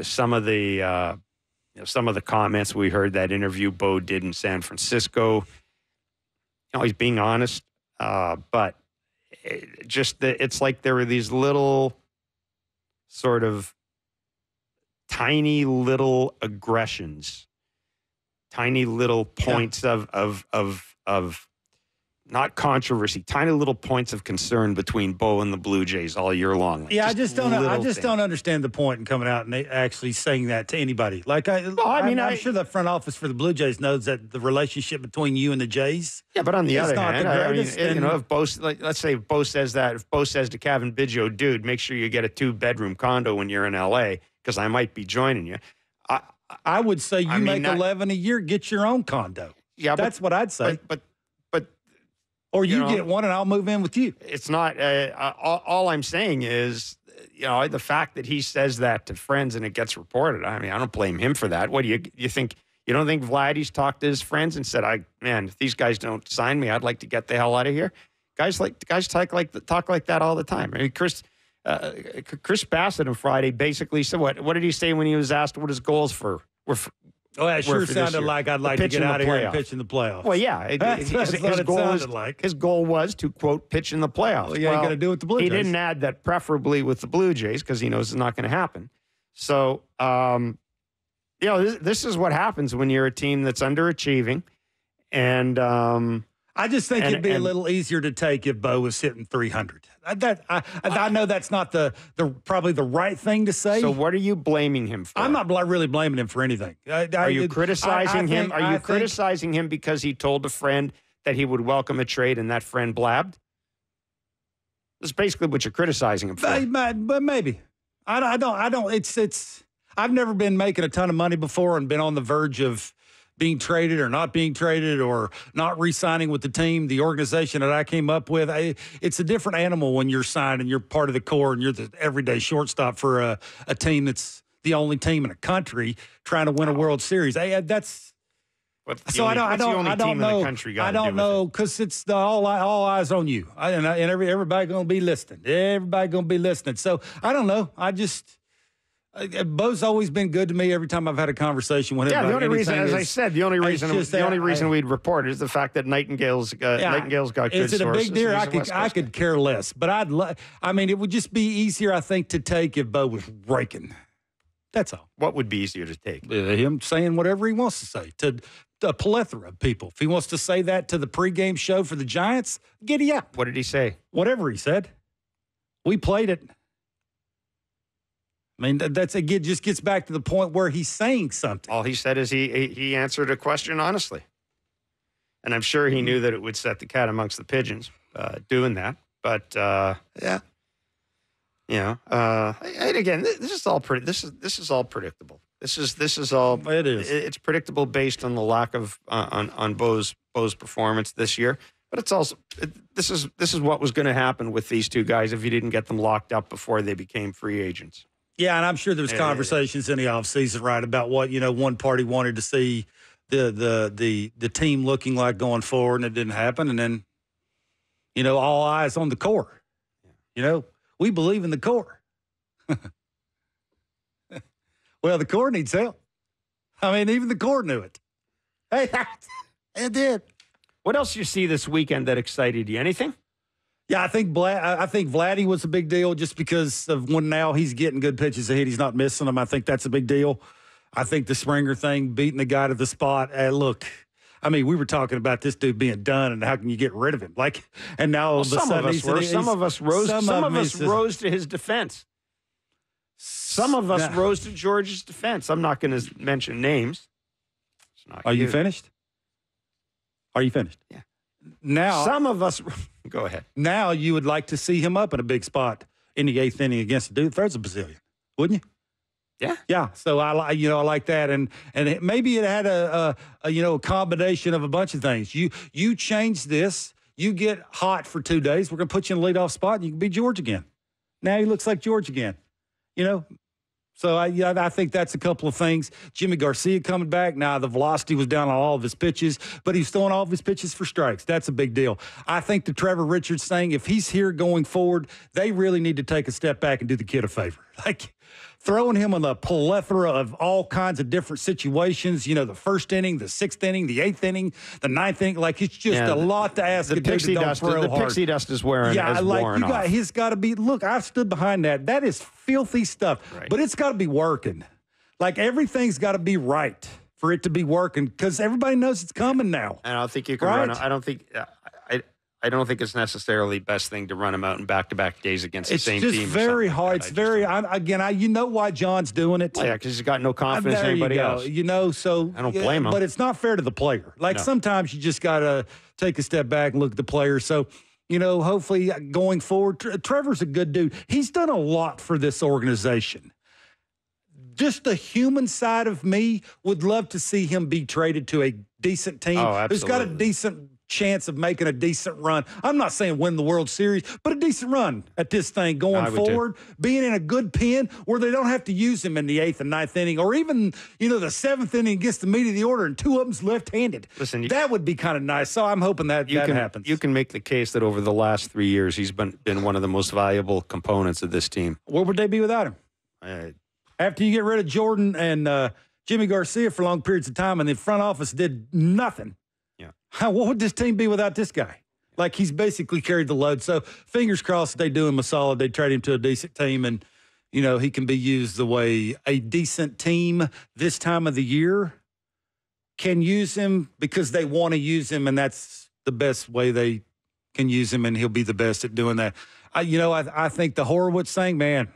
some of the comments we heard, that interview Bo did in San Francisco, he's being honest, but it's like there were these little sort of tiny little aggressions, tiny little points of not controversy, tiny little points of concern between Bo and the Blue Jays all year long. Like I just don't understand the point in coming out and actually saying that to anybody. Like I'm sure the front office for the Blue Jays knows that the relationship between you and the Jays. Yeah, but on the other hand, if Bo, let's say if Bo says that, if Bo says to Kevin Biggio, dude, make sure you get a 2-bedroom condo when you're in LA because I might be joining you. I would say make $11 a year, get your own condo. Yeah, that's what I'd say. But or you get one and I'll move in with you. It's not. All I'm saying is, the fact that he says that to friends and it gets reported. I mean, I don't blame him for that. What do you think? You don't think Vladdy's talked to his friends and said, if these guys don't sign me, I'd like to get the hell out of here. Guys talk like that all the time. I mean, Chris Bassett on Friday basically said, what did he say when he was asked what his goals were? It sure sounded like I'd like to get out of here and pitch in the playoffs. Well, yeah. His goal was to, quote, pitch in the playoffs. Well, you ain't going to do it with the Blue Jays. He didn't add that preferably with the Blue Jays because he knows it's not going to happen. So, this is what happens when you're a team that's underachieving. And, I just think it'd be a little easier to take if Bo was hitting 300. I know that's not probably the right thing to say. So what are you blaming him for? I'm not really blaming him for anything. Are you criticizing him? Are you criticizing him because he told a friend that he would welcome a trade and that friend blabbed? That's basically what you're criticizing him for. But maybe. I don't. It's. I've never been making a ton of money before and been on the verge of being traded or not being traded or not re-signing with the team, the organization that I came up with. It's a different animal when you're signed and you're part of the core and you're the everyday shortstop for a team that's the only team in a country trying to win a World Series. That's so I don't know because it's all eyes on you and everybody going to be listening. Everybody going to be listening. So I don't know. Bo's always been good to me every time I've had a conversation with him. Yeah, the only reason, as I said, the only reason we'd report is the fact that Nightingale's got good sources. Is it a big deal? I could care less, but it would just be easier, I think, to take if Bo was raking. That's all. What would be easier to take? Him saying whatever he wants to say to a plethora of people. If he wants to say that to the pregame show for the Giants, giddy up. What did he say? Whatever he said. We played it. I mean, it just gets back to the point where he's saying something. All he said is he answered a question honestly. And I'm sure he knew that it would set the cat amongst the pigeons doing that. But, yeah. And again, this is all predictable. This is all. It is. It's predictable based on the lack of on Bo's performance this year. But it's also this is what was going to happen with these two guys if you didn't get them locked up before they became free agents. Yeah, and I'm sure there's conversations in the offseason, right, about what, one party wanted to see the team looking like going forward, and it didn't happen. And then, all eyes on the core. We believe in the core. Well, the core needs help. I mean, even the core knew it. Hey, it did. What else you see this weekend that excited you? Anything? Yeah, I think Vladdy was a big deal just because of when now he's getting good pitches ahead. He's not missing them. I think that's a big deal. I think the Springer thing, beating the guy to the spot. Look, I mean, we were talking about this dude being done and how can you get rid of him? And now all of a sudden some of us rose to his defense. Some of us rose to George's defense. I'm not going to mention names. Are you finished? Are you finished? Yeah. Now, some of us go ahead. Now you would like to see him up in a big spot in the 8th inning against a dude that throws a bazillion, wouldn't you? Yeah. Yeah. So I like that. And maybe it had a combination of a bunch of things. You change this, you get hot for 2 days. We're going to put you in the leadoff spot and you can be George again. Now he looks like George again, So I think that's a couple of things. Jimmy Garcia coming back. Now the velocity was down on all of his pitches, but he's throwing all of his pitches for strikes. That's a big deal. I think the Trevor Richards thing, if he's here going forward, they really need to take a step back and do the kid a favor. Throwing him in a plethora of all kinds of different situations, the 1st inning, the 6th inning, the 8th inning, the 9th inning, it's just a lot to ask. The pixie dust is wearing. Worn off. He's got to be. Look, I've stood behind that. That is filthy stuff, right. But it's got to be working. Everything's got to be right for it to be working because everybody knows it's coming now. And I don't think you can run. I don't think it's necessarily the best thing to run him out in back-to-back days against the same team. It's just very hard. It's very, you know why John's doing it. Oh, yeah, because he's got no confidence in anybody else. So I don't blame him. But it's not fair to the player. Sometimes you just got to take a step back and look at the player. So, hopefully going forward, Trevor's a good dude. He's done a lot for this organization. Just the human side of me would love to see him be traded to a decent team who's got a decent chance of making a decent run. I'm not saying win the World Series, but a decent run at this thing going forward, being in a good pen where they don't have to use him in the 8th and 9th inning or even, the 7th inning against the meat of the order and 2 of them's left-handed. Listen, that would be kind of nice. So I'm hoping that happens. You can make the case that over the last 3 years, he's been one of the most valuable components of this team. Where would they be without him? After you get rid of Jordan and Jimmy Garcia for long periods of time and the front office did nothing, what would this team be without this guy? He's basically carried the load. So fingers crossed they do him a solid. They trade him to a decent team and, he can be used the way a decent team this time of the year can use him because they want to use him, and that's the best way they can use him, and he'll be the best at doing that. I think the Horowitz thing, man,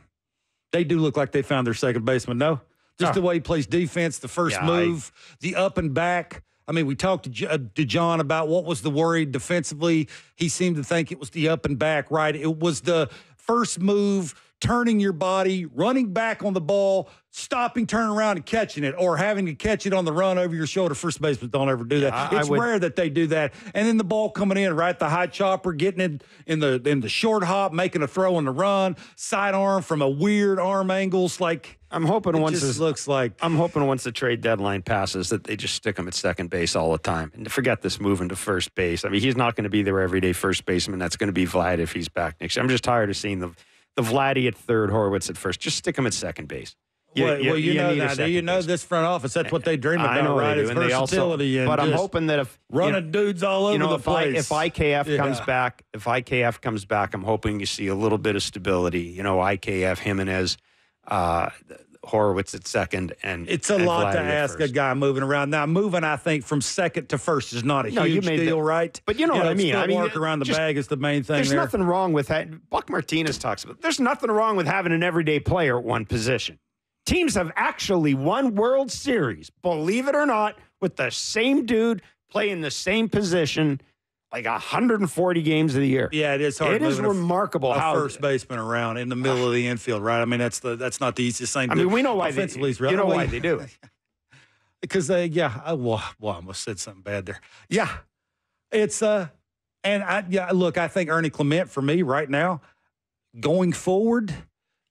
they do look like they found their second baseman. No? Just the way he plays defense, the first move, the up and back. I mean, we talked to John about what was the worry defensively. He seemed to think it was the up and back, right? It was the first move, turning your body, running back on the ball, stopping, turning around and catching it, or having to catch it on the run over your shoulder. First basemen don't ever do that. It's rare that they do that. And then the ball coming in, right? The high chopper, getting it in the short hop, making a throw on the run, sidearm from a weird arm angles. Like, I'm hoping once the trade deadline passes that they just stick him at second base all the time and forget this moving to first base. I mean, he's not going to be their everyday first baseman. That's going to be Vlad if he's back next year. I'm just tired of seeing the Vladdy at third, Horowitz at first. Just stick him at second base. Do you know this front office? That's what they dream about, right? It's versatility. But I'm hoping that if running dudes all over the place. If IKF comes back, I'm hoping you see a little bit of stability. IKF, Jimenez, Horowitz at second, and it's a lot to ask a guy moving around. Now, moving, I think, from second to first is not a huge deal, right? But you know what I mean. Work around the bag is the main thing. There's nothing wrong with that. Buck Martinez talks about. There's nothing wrong with having an everyday player at one position. Teams have actually won World Series, believe it or not, with the same dude playing the same position like 140 games of the year. Yeah, it is hard. It is remarkable how first baseman around in the middle of the infield, right? I mean, that's not the easiest thing. I mean, we know why they do it. Because I almost said something bad there. Yeah, it's look, I think Ernie Clement for me right now, going forward,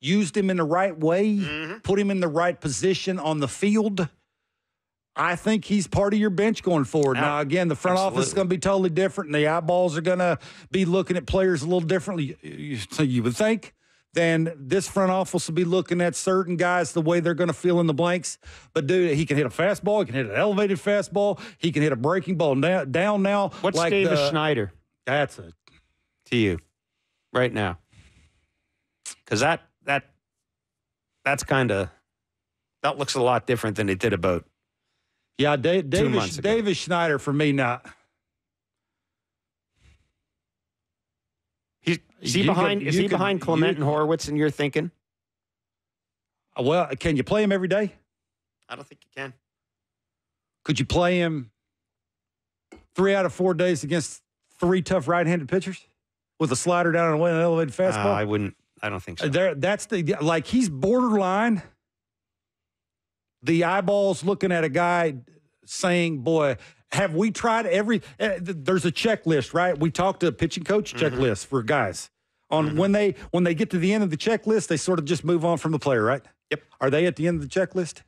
used him in the right way, put him in the right position on the field. I think he's part of your bench going forward. Now, again, the front office is going to be totally different, and the eyeballs are going to be looking at players a little differently, so you would think. Then this front office will be looking at certain guys the way they're going to fill in the blanks. But, dude, he can hit a fastball. He can hit an elevated fastball. He can hit a breaking ball down now. What's like Davis Schneider? That's to you right now. Because that's kind of – that looks a lot different than it did about – yeah, Davis Schneider for me now. Is he behind Clement and Horowitz in your thinking? Well, can you play him every day? I don't think you can. Could you play him 3 out of 4 days against 3 tough right-handed pitchers with a slider down and an elevated fastball? I wouldn't. I don't think so. He's borderline. The eyeballs looking at a guy saying, boy, have we tried there's a checklist, right? We talked to a pitching coach checklist for guys on when they get to the end of the checklist, they sort of just move on from the player, right? Yep. Are they at the end of the checklist?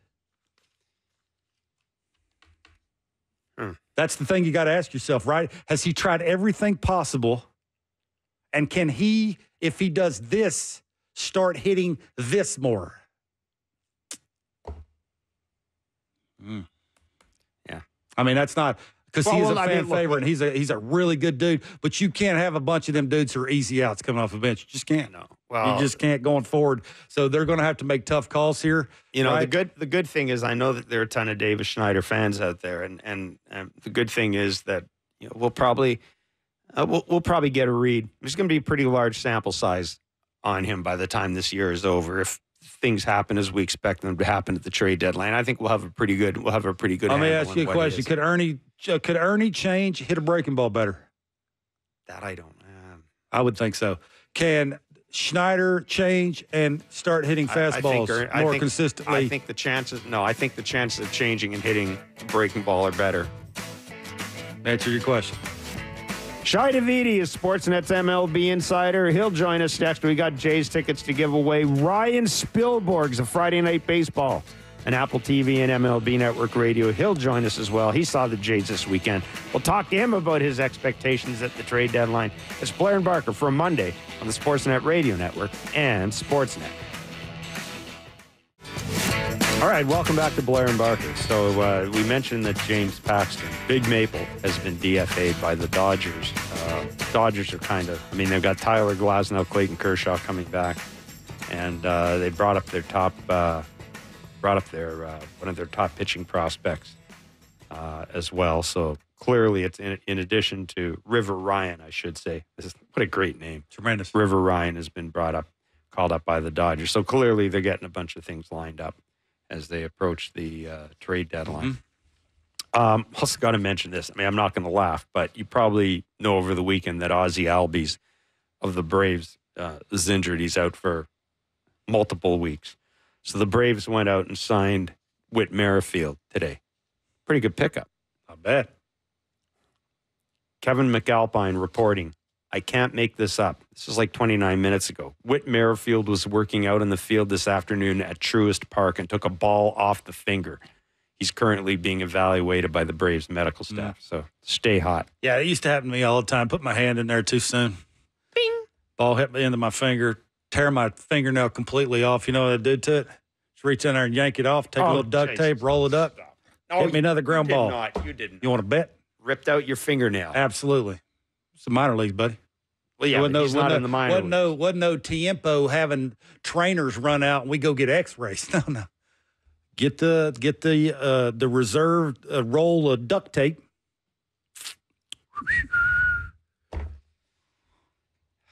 That's the thing you got to ask yourself, right? Has he tried everything possible? And can he, if he does this, start hitting this more? Yeah. I mean, that's not because he's a fan favorite and he's a really good dude, but you can't have a bunch of them dudes who are easy outs coming off the bench. You just can't. No. Well, you just can't going forward. So they're going to have to make tough calls here. Right? The good thing is I know that there are a ton of Davis Schneider fans out there, and the good thing is that we'll probably get a read. There's going to be a pretty large sample size on him by the time this year is over. If things happen as we expect them to happen at the trade deadline, I think we'll have a pretty good. Let me ask you a question: Could Ernie change, hit a breaking ball better? That I don't. I would think so. Can Schneider change and start hitting fastballs more consistently? I think the chances of changing and hitting a breaking ball are better. Answer your question. Shi Davidi is Sportsnet's MLB insider. He'll join us next. We got Jays tickets to give away. Ryan Spilborghs of Friday Night Baseball and Apple TV and MLB Network Radio. He'll join us as well. He saw the Jays this weekend. We'll talk to him about his expectations at the trade deadline. It's Blair and Barker for Monday on the Sportsnet Radio Network and Sportsnet. All right, welcome back to Blair and Barker. So we mentioned that James Paxton, Big Maple, has been DFA'd by the Dodgers. Dodgers are they've got Tyler Glasnow, Clayton Kershaw coming back, and they brought up one of their top pitching prospects as well. So clearly it's in addition to River Ryan, I should say. What a great name. Tremendous. River Ryan has been called up by the Dodgers. So clearly they're getting a bunch of things lined up as they approach the trade deadline. Also got to mention this. I mean, I'm not going to laugh, but you probably know over the weekend that Ozzie Albies of the Braves is injured. He's out for multiple weeks. So the Braves went out and signed Whit Merrifield today. Pretty good pickup. Not bad. Kevin McAlpine reporting, I can't make this up. This is like 29 minutes ago. Whit Merrifield was working out in the field this afternoon at Truist Park and took a ball off the finger. He's currently being evaluated by the Braves medical staff. So stay hot. Yeah, it used to happen to me all the time. Put my hand in there too soon. Bing. Ball hit me into my finger, tear my fingernail completely off. You know what I did to it? Just reach in there and yank it off, take a little duct tape, roll it up. No, hit me another ground ball. You didn't. You want to bet? Ripped out your fingernail. Absolutely. It's the minor leagues, buddy. Well, yeah, he's not in the minor leagues. Wasn't no tiempo having trainers run out and we go get x-rays. No. Get the reserved roll of duct tape.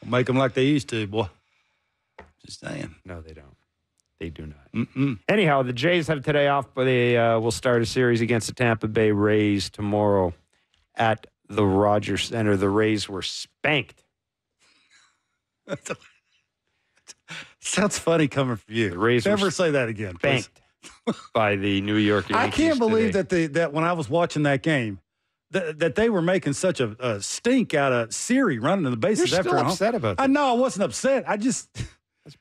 Make them like they used to, boy. Just saying. No, they don't. They do not. Anyhow, the Jays have today off, but they will start a series against the Tampa Bay Rays tomorrow at the Rogers Center. The Rays were spanked. Sounds funny coming from you. The Rays never say that again. Spanked by the New York Yankees. I can't believe today. that when I was watching that game, that they were making such a stink out of Siri running the bases. You're after still upset about that. I know I wasn't upset. I just it's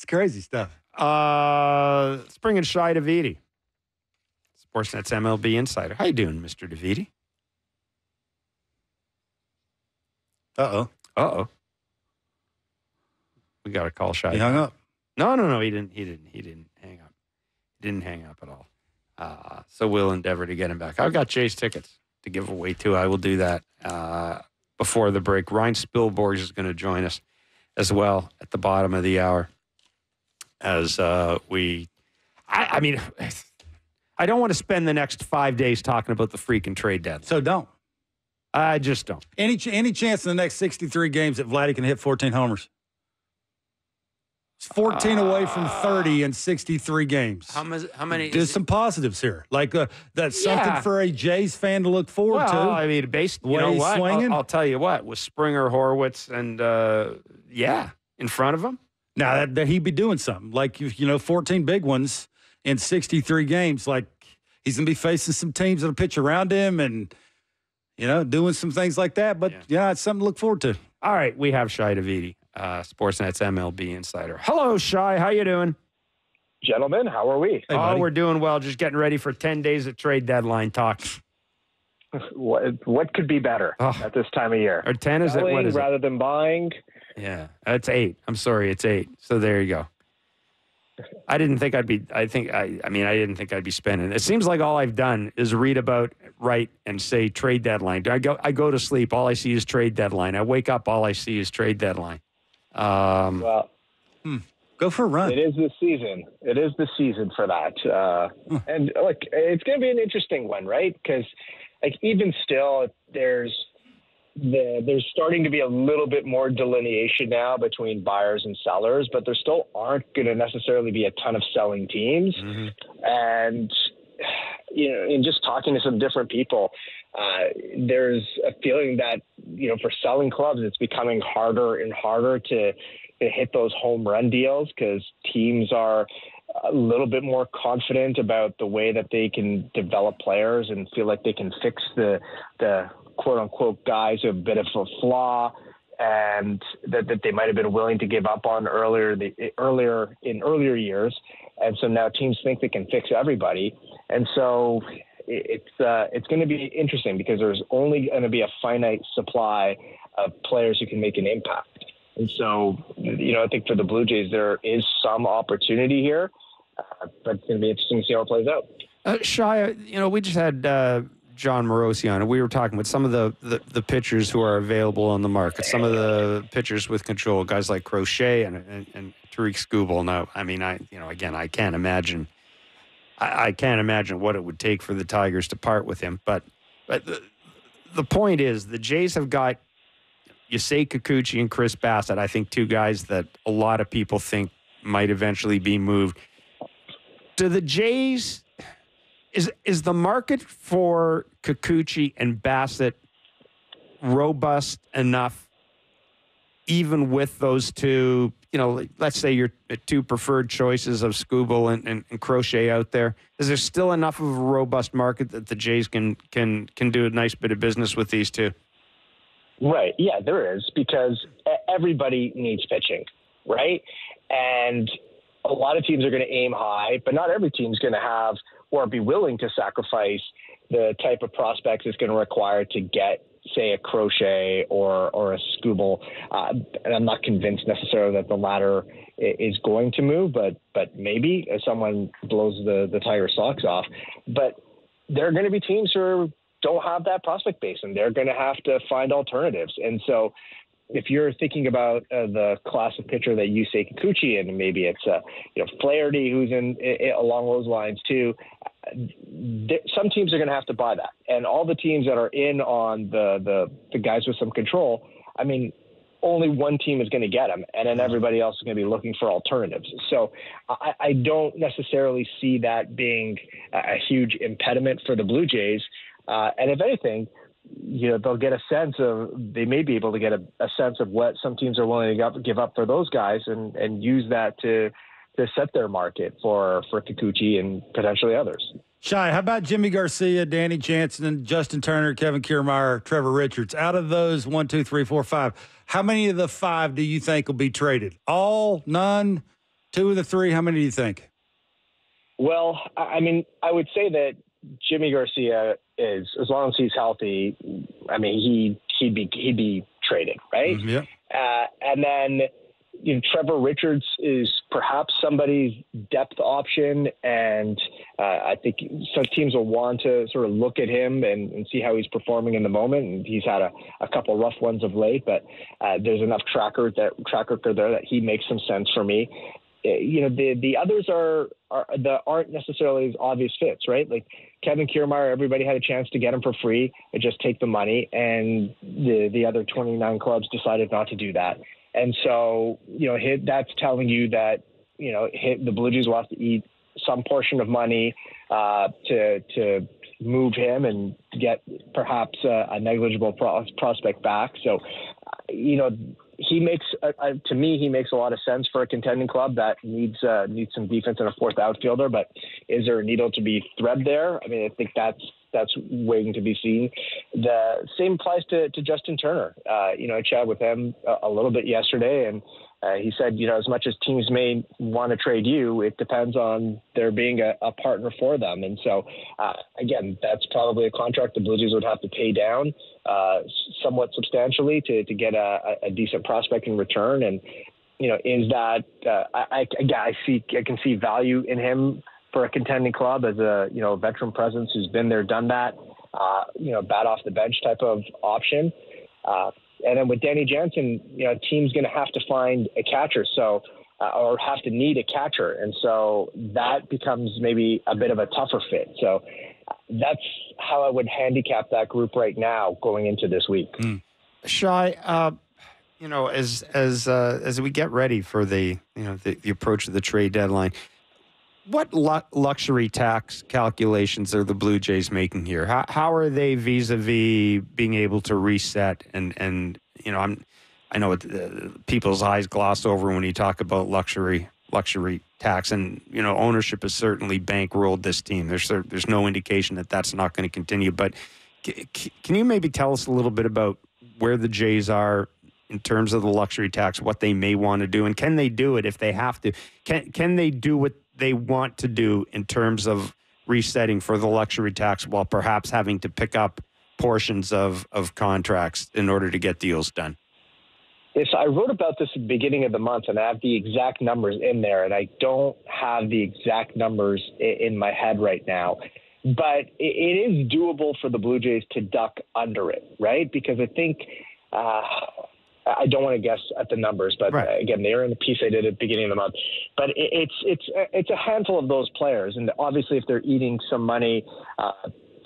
crazy stuff. Let's bring in Shi Davidi, Sportsnet's MLB insider. How you doing, Mr. Davidi? Uh-oh. We got to call Shi. He hung up. No. He didn't hang up. He didn't hang up at all. So we'll endeavor to get him back. I've got Jays tickets to give away, too. I will do that before the break. Ryan Spilborghs is going to join us as well at the bottom of the hour as I mean, I don't want to spend the next 5 days talking about the freaking trade deadline. So don't. I just don't. Any chance in the next 63 games that Vladdy can hit 14 homers? It's 14 away from 30 in 63 games. How many? There's some positives here. Like that's something for a Jays fan to look forward to. I mean, you know what? Swinging. I'll tell you what. With Springer, Horwitz, and in front of him. Now that he'd be doing something. Like 14 big ones in 63 games. Like he's gonna be facing some teams that'll pitch around him and doing some things like that. But it's something to look forward to. All right, we have Shi Davidi, Sportsnet's MLB insider. Hello, Shi. How you doing? Gentlemen, how are we? Hey, we're doing well. Just getting ready for 10 days of trade deadline talk. What could be better at this time of year? Or 10 is it? What is rather it? than buying? Yeah, it's 8. I'm sorry, it's 8. So there you go. I didn't think I'd be. I didn't think I'd be spending. It seems like all I've done is read about, write, and say trade deadline. I go to sleep. All I see is trade deadline. I wake up. All I see is trade deadline. Well, go for a run. It is the season. It is the season for that. And look, it's going to be an interesting one, right? Because even still, there's starting to be a little bit more delineation now between buyers and sellers, but there still aren't going to necessarily be a ton of selling teams. Mm-hmm. And, in just talking to some different people, there's a feeling that, for selling clubs, it's becoming harder and harder to hit those home run deals because teams are a little bit more confident about the way that they can develop players and feel like they can fix the quote-unquote guys who have a bit of a flaw and that they might have been willing to give up on earlier years. And so now teams think they can fix everybody. And so it's going to be interesting because there's only going to be a finite supply of players who can make an impact. And so, I think for the Blue Jays, there is some opportunity here, but it's going to be interesting to see how it plays out. Shi, we just had Jon Morosi on, and we were talking with some of the pitchers who are available on the market, some of the pitchers with control, guys like Crochet and Tariq Skubal. Now, I mean, I can't imagine I can't imagine what it would take for the Tigers to part with him. But the point is, the Jays have got Yusei Kikuchi and Chris Bassett, I think two guys that a lot of people think might eventually be moved. Do the Jays, is the market for Kikuchi and Bassett robust enough, even with those two, let's say your two preferred choices of Skubal and Crochet out there? Is there still enough of a robust market that the Jays can do a nice bit of business with these two? Right. Yeah, there is, because everybody needs pitching, right? And a lot of teams are going to aim high, but not every team's going to have or be willing to sacrifice the type of prospects it's going to require to get, say, a Crochet or a Skubal. And I'm not convinced necessarily that the latter is going to move, but maybe if someone blows the Tiger socks off. But there are going to be teams who don't have that prospect base, and they're going to have to find alternatives. And so if you're thinking about the class of pitcher that you say Kikuchi, and maybe it's Flaherty who's in along those lines too, some teams are going to have to buy that. And all the teams that are in on the guys with some control, I mean, only one team is going to get them, and then everybody else is going to be looking for alternatives. So I don't necessarily see that being a huge impediment for the Blue Jays. And if anything, they'll get a sense of, they may be able to get a sense of what some teams are willing to give up for those guys, and use that to set their market for Kikuchi and potentially others. Shi, how about Jimmy Garcia, Danny Jansen, Justin Turner, Kevin Kiermaier, Trevor Richards? Out of those 1, 2, 3, 4, 5, how many of the 5 do you think will be traded? All, none, 2 of the 3? How many do you think? Well, I mean, I would say that Jimmy Garcia is, as long as he's healthy, I mean, he'd be traded, right? Yeah. And then Trevor Richards is perhaps somebody's depth option, and I think some teams will want to sort of look at him and see how he's performing in the moment. And he's had a couple rough ones of late, but there's enough track record there that he makes some sense for me. The others aren't necessarily as obvious fits, right? Like Kevin Kiermaier, everybody had a chance to get him for free and just take the money, and the other 29 clubs decided not to do that. And so, that's telling you that, the Blue Jays will have to eat some portion of money to move him and get perhaps a negligible prospect back. So, he makes, to me, he makes a lot of sense for a contending club that needs some defense and a fourth outfielder. But is there a needle to be thread there? I mean, I think that's waiting to be seen. The same applies to Justin Turner. I chatted with him a little bit yesterday, and he said, as much as teams may want to trade you, it depends on there being a partner for them. And so, again, that's probably a contract the Blue Jays would have to pay down somewhat substantially to get a decent prospect in return. And, is that I can see value in him for a contending club as a veteran presence who's been there, done that, bat off the bench type of option. And then with Danny Jansen, team's going to have to find a catcher, or have to need a catcher. And so that becomes maybe a bit of a tougher fit. So that's how I would handicap that group right now going into this week. Shi, as we get ready for the approach of the trade deadline, what luxury tax calculations are the Blue Jays making here? How are they vis-a-vis being able to reset? And I know people's eyes gloss over when you talk about luxury tax, and ownership has certainly bankrolled this team. There's no indication that that's not going to continue. But can you maybe tell us a little bit about where the Jays are in terms of the luxury tax, what they may want to do, and can they do it if they have to? Can they do what they want to do in terms of resetting for the luxury tax while perhaps having to pick up portions of contracts in order to get deals done? Yes, I wrote about this at the beginning of the month, and I have the exact numbers in there, and I don't have the exact numbers in my head right now. But it is doable for the Blue Jays to duck under it, right? Because I think I don't want to guess at the numbers, but again, they are in the piece I did at the beginning of the month. But it's a handful of those players, and obviously, if they're eating some money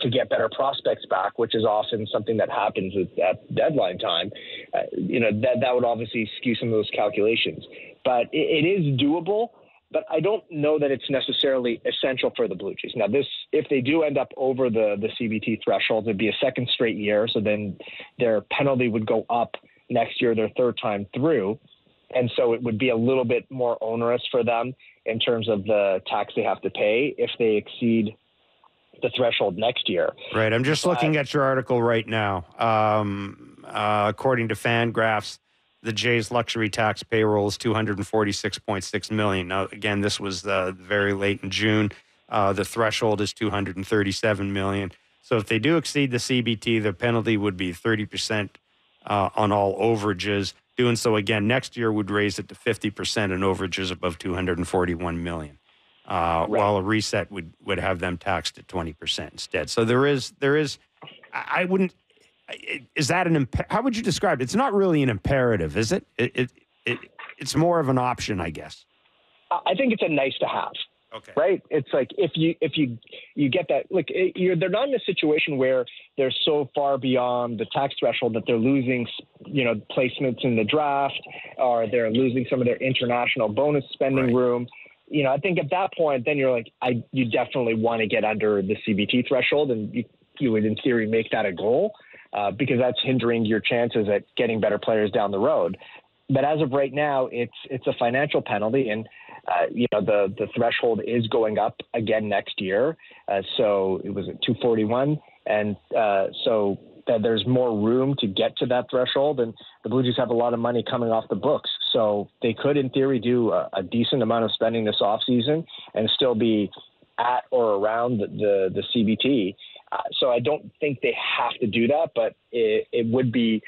to get better prospects back, which is often something that happens at deadline time, that would obviously skew some of those calculations. But it is doable. But I don't know that it's necessarily essential for the Blue Jays. Now, if they do end up over the CBT threshold, it'd be a second straight year. So then their penalty would go up next year, their third time through. And so it would be a little bit more onerous for them in terms of the tax they have to pay if they exceed the threshold next year. Right. I'm just looking at your article right now. According to Fangraphs, the Jays' luxury tax payroll is $246.6 million. Now, again, this was very late in June. The threshold is $237 million. So if they do exceed the CBT, the penalty would be 30% on all overages. Doing so again next year would raise it to 50% on overages above $241 million. While a reset would have them taxed at 20% instead. So there is. I wouldn't. Is that how would you describe it? It's not really an imperative, is it? It's more of an option, I guess. I think it's a nice to have. Okay. Right. It's like if you get that, look, they're not in a situation where they're so far beyond the tax threshold that they're losing, placements in the draft, or they're losing some of their international bonus spending room. I think at that point, then you're like, you definitely want to get under the CBT threshold, and you would in theory make that a goal. Because that's hindering your chances at getting better players down the road. But as of right now, it's a financial penalty, and the threshold is going up again next year. So it was at 241, and so there's more room to get to that threshold. And the Blue Jays have a lot of money coming off the books, so they could, in theory, do a decent amount of spending this offseason and still be at or around the CBT. So I don't think they have to do that, but it would be,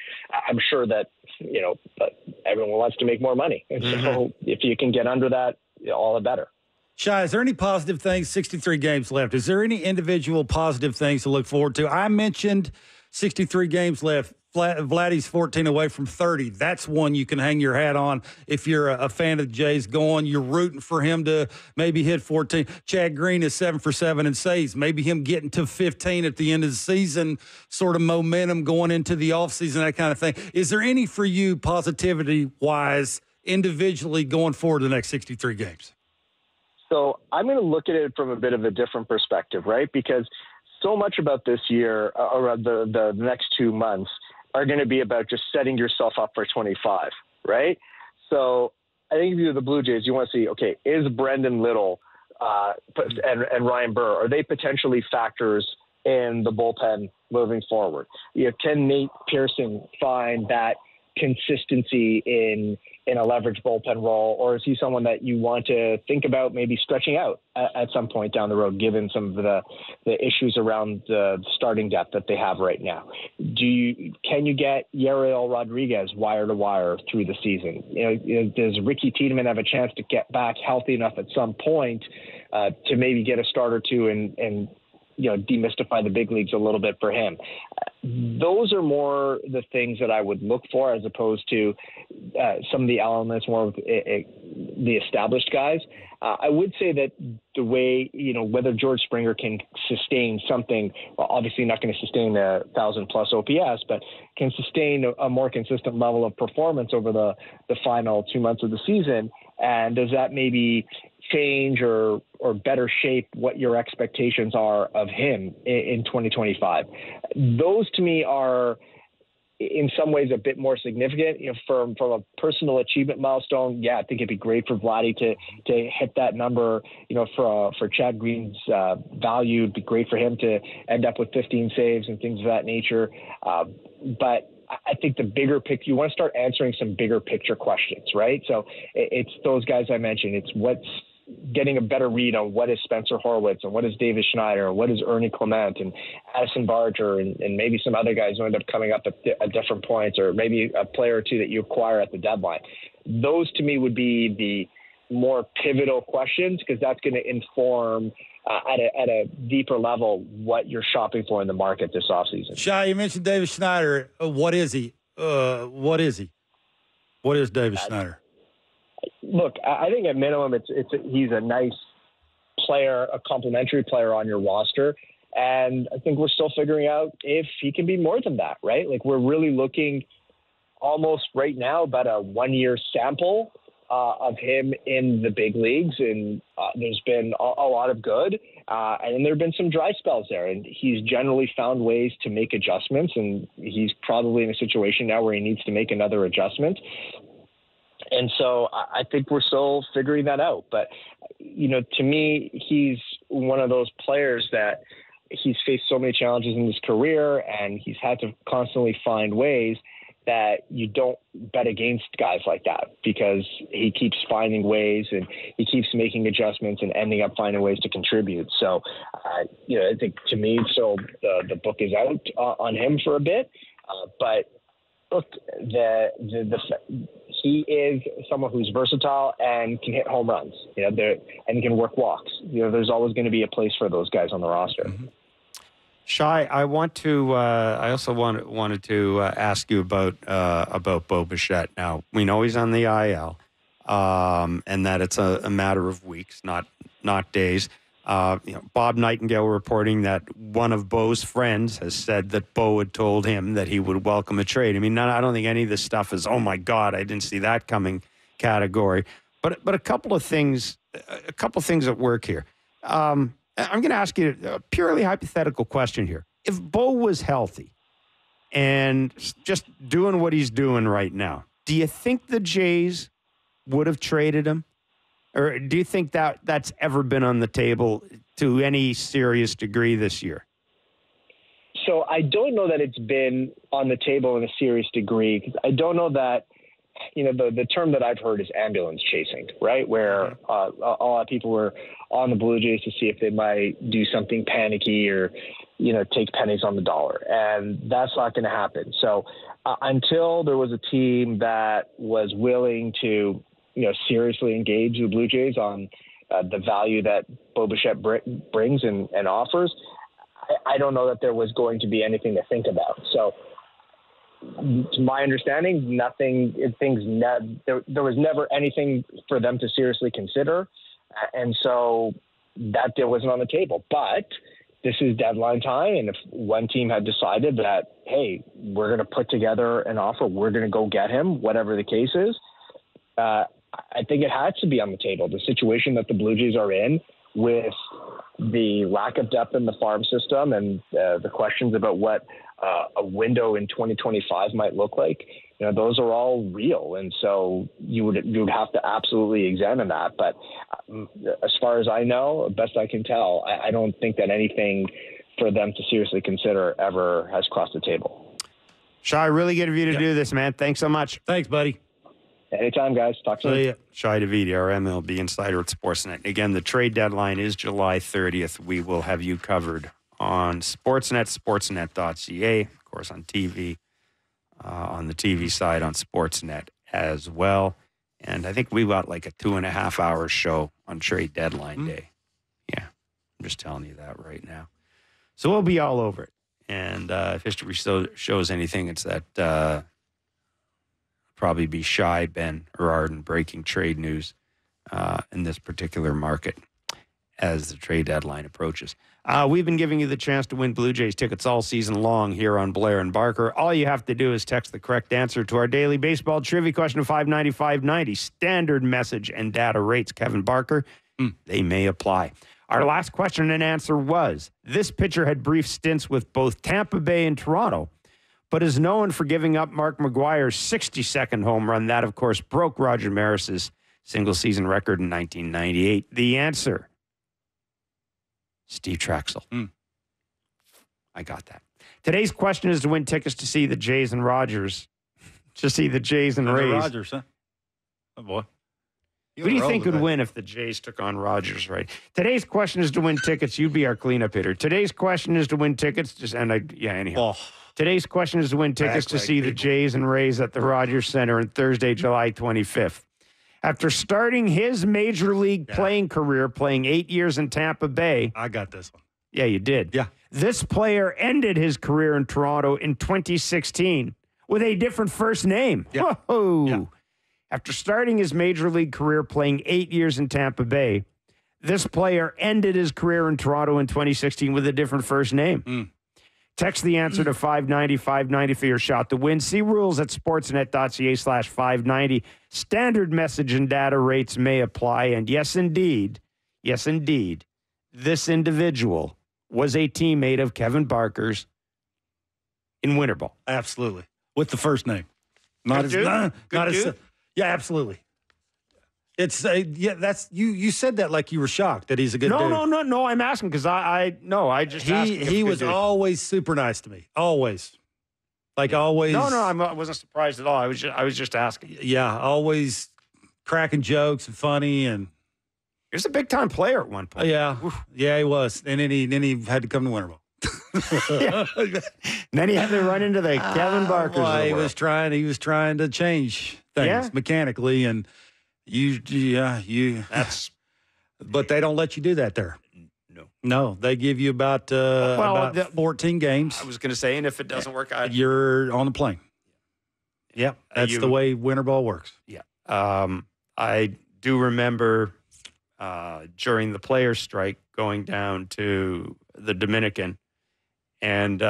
I'm sure that, everyone wants to make more money. And so if you can get under that, all the better. Shi, is there any positive things? 63 games left. Is there any individual positive things to look forward to? I mentioned 63 games left. Vladdy's 14 away from 30. That's one you can hang your hat on if you're a fan of the Jays going. You're rooting for him to maybe hit 14. Chad Green is 7 for 7 in saves. Maybe him getting to 15 at the end of the season, sort of momentum going into the offseason, that kind of thing. Is there any for you positivity-wise, individually going forward the next 63 games? So I'm going to look at it from a bit of a different perspective, right? Because so much about this year, or the next 2 months, are going to be about just setting yourself up for 25, right? So I think if you're the Blue Jays, you want to see, okay, is Brendan Little and Ryan Burr, are they potentially factors in the bullpen moving forward? Can Nate Pearson find that consistency in a leverage bullpen role, or is he someone that you want to think about maybe stretching out at some point down the road, given some of the issues around the starting depth that they have right now? Can you get Yariel Rodriguez wire to wire through the season? Does Ricky Tiedemann have a chance to get back healthy enough at some point to maybe get a start or two and demystify the big leagues a little bit for him? Those are more the things that I would look for, as opposed to some of the elements more of the established guys. I would say that the way, whether George Springer can sustain something, well, obviously not going to sustain the 1,000+ OPS, but can sustain a more consistent level of performance over the final 2 months of the season. And does that maybe change or better shape what your expectations are of him in 2025? Those to me are in some ways a bit more significant. From a personal achievement milestone, I think it'd be great for Vladdy to hit that number. For Chad Green's value, it'd be great for him to end up with 15 saves and things of that nature. But I think the bigger picture, you want to start answering some bigger picture questions, right? So it's those guys I mentioned. It's what's getting a better read on what is Spencer Horwitz and what is David Schneider, and what is Ernie Clement and Addison Barger and maybe some other guys who end up coming up at different points, or maybe a player or two that you acquire at the deadline. Those to me would be the more pivotal questions, because that's going to inform at a deeper level what you're shopping for in the market this offseason. Shi, you mentioned David Schneider. What is he? What is David Snyder? Look, I think at minimum, he's a nice player, a complementary player on your roster. And I think we're still figuring out if he can be more than that, right? Like, we're really looking almost right now about a 1-year sample of him in the big leagues. And there's been a lot of good. And there have been some dry spells there. And he's generally found ways to make adjustments. And he's probably in a situation now where he needs to make another adjustment. And so I think we're still figuring that out. But, to me, he's one of those players that he's faced so many challenges in his career, and he's had to constantly find ways that you don't bet against guys like that, because he keeps finding ways and he keeps making adjustments and ending up finding ways to contribute. So, I think to me, so the book is out on him for a bit. But look, he is someone who's versatile and can hit home runs, and can work walks. There's always going to be a place for those guys on the roster. Mm-hmm. Shai, I also wanted to ask you about Bo Bichette. Now, we know he's on the IL, and that it's a matter of weeks, not days. Bob Nightingale reporting that one of Bo's friends has said that Bo had told him that he would welcome a trade. I mean, I don't think any of this stuff is, oh my God, I didn't see that coming category. But a couple of things at work here. I'm going to ask you a purely hypothetical question here. If Bo was healthy and just doing what he's doing right now, do you think the Jays would have traded him? Or do you think that that's ever been on the table to any serious degree this year? So I don't know that it's been on the table in a serious degree, because I don't know that, the term that I've heard is ambulance chasing, right? Where a lot of people were on the Blue Jays to see if they might do something panicky or, take pennies on the dollar. And that's not going to happen. So until there was a team that was willing to, seriously engage the Blue Jays on the value that Bo Bichette brings and offers, I don't know that there was going to be anything to think about. So, to my understanding, there was never anything for them to seriously consider. And so that deal wasn't on the table. But this is deadline time. And if one team had decided that, hey, we're going to put together an offer, we're going to go get him, whatever the case is, I think it has to be on the table. The situation that the Blue Jays are in, with the lack of depth in the farm system and the questions about what a window in 2025 might look like, those are all real. And so you would have to absolutely examine that. But as far as I know, best I can tell, I don't think that anything for them to seriously consider ever has crossed the table. Shai, really good of you to do this, man. Thanks so much. Thanks, buddy. Anytime, guys. Talk soon. Shai Davidi, our MLB insider at Sportsnet. Again, the trade deadline is July 30th. We will have you covered on Sportsnet, sportsnet.ca, of course, on TV, on the TV side on Sportsnet as well. And I think we've got like a 2.5-hour show on trade deadline day. Yeah, I'm just telling you that right now. So we'll be all over it. And if history shows anything, it's that probably be Shai, Ben, or Arden breaking trade news in this particular market as the trade deadline approaches. We've been giving you the chance to win Blue Jays tickets all season long here on Blair and Barker. All you have to do is text the correct answer to our daily baseball trivia question of 590-590. Standard message and data rates, Kevin Barker. They may apply. Our last question and answer was, this pitcher had brief stints with both Tampa Bay and Toronto, but is known for giving up Mark McGwire's 62nd home run. That, of course, broke Roger Maris's single-season record in 1998. The answer, Steve Traxel. I got that. Today's question is to win tickets to see the Jays and Rogers. To see the Jays and Rays. The Rogers, huh? Oh, boy. Who do you think would win if the Jays took on Rogers, right? Today's question is to win tickets. You'd be our cleanup hitter. Today's question is to win tickets. Anyhow. Today's question is to win tickets to see the Jays and Rays at the Rogers Center on Thursday, July 25th. After starting his major league playing career, playing 8 years in Tampa Bay. I got this one. Yeah, you did. Yeah. This player ended his career in Toronto in 2016 with a different first name. Yeah. Whoa. Yeah. After starting his major league career playing 8 years in Tampa Bay, this player ended his career in Toronto in 2016 with a different first name. Text the answer to 590 for your shot to win. See rules at sportsnet.ca/590. Standard message and data rates may apply. And yes, indeed, this individual was a teammate of Kevin Barker's in winter ball. Absolutely. With the first name. Not Good as, dude? not Good as, dude? yeah, absolutely. It's that's you said that like you were shocked that he's a good dude. No. I'm asking because I just asked him if he good was dude. always super nice to me. Always. Like always. No, I wasn't surprised at all. I was just asking. Yeah, always cracking jokes and funny and He was a big time player at one point. yeah, he was. And then he had to come to Winter Bowl. Then he had to run into the Kevin Barkers. Well, of the he world. was trying to change things mechanically, and you. That's But they don't let you do that there. no. They give you about 14 games. I was going to say, and if it doesn't work out, You're on the plane. Yep, that's the way winter ball works. yeah. I do remember during the players' strike going down to the Dominican and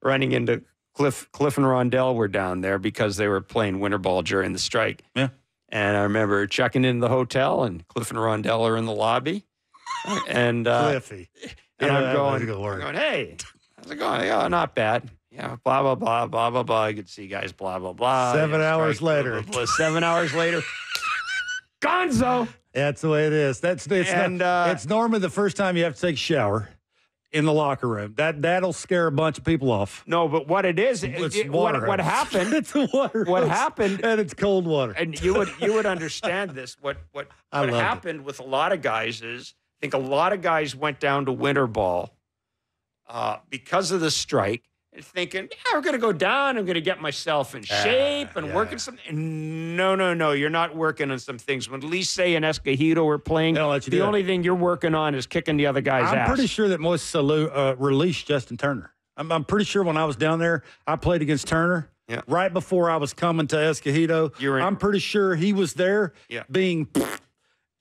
running into Cliff and Rondell were down there because they were playing winter ball during the strike. Yeah. And I remember checking into the hotel and Cliff and Rondell are in the lobby. And Cliffy. and I'm That's going, a good word. hey, how's it going? Yeah, not bad. Yeah, blah, blah, blah, blah, blah, blah. I could see guys, blah, blah, blah. 7 hours Strike, later. blah, blah, blah. 7 hours later. Gonzo. That's the way it is. It's normally the first time you have to take a shower in the locker room. That'll scare a bunch of people off. No, but what it is, what happened? It's a water. What hose, happened? And it's cold water. And you would understand this. What happened with a lot of guys is, I think a lot of guys went down to winter ball because of the strike, thinking, we're going to go down. I'm going to get myself in shape and working some. No. You're not working on some things. When Lise and Escogido were playing, the only thing you're working on is kicking the other guy's ass. I'm pretty sure that most released Justin Turner. I'm pretty sure when I was down there, I played against Turner. Yeah. Right before I was coming to Escogido, I'm pretty sure he was there and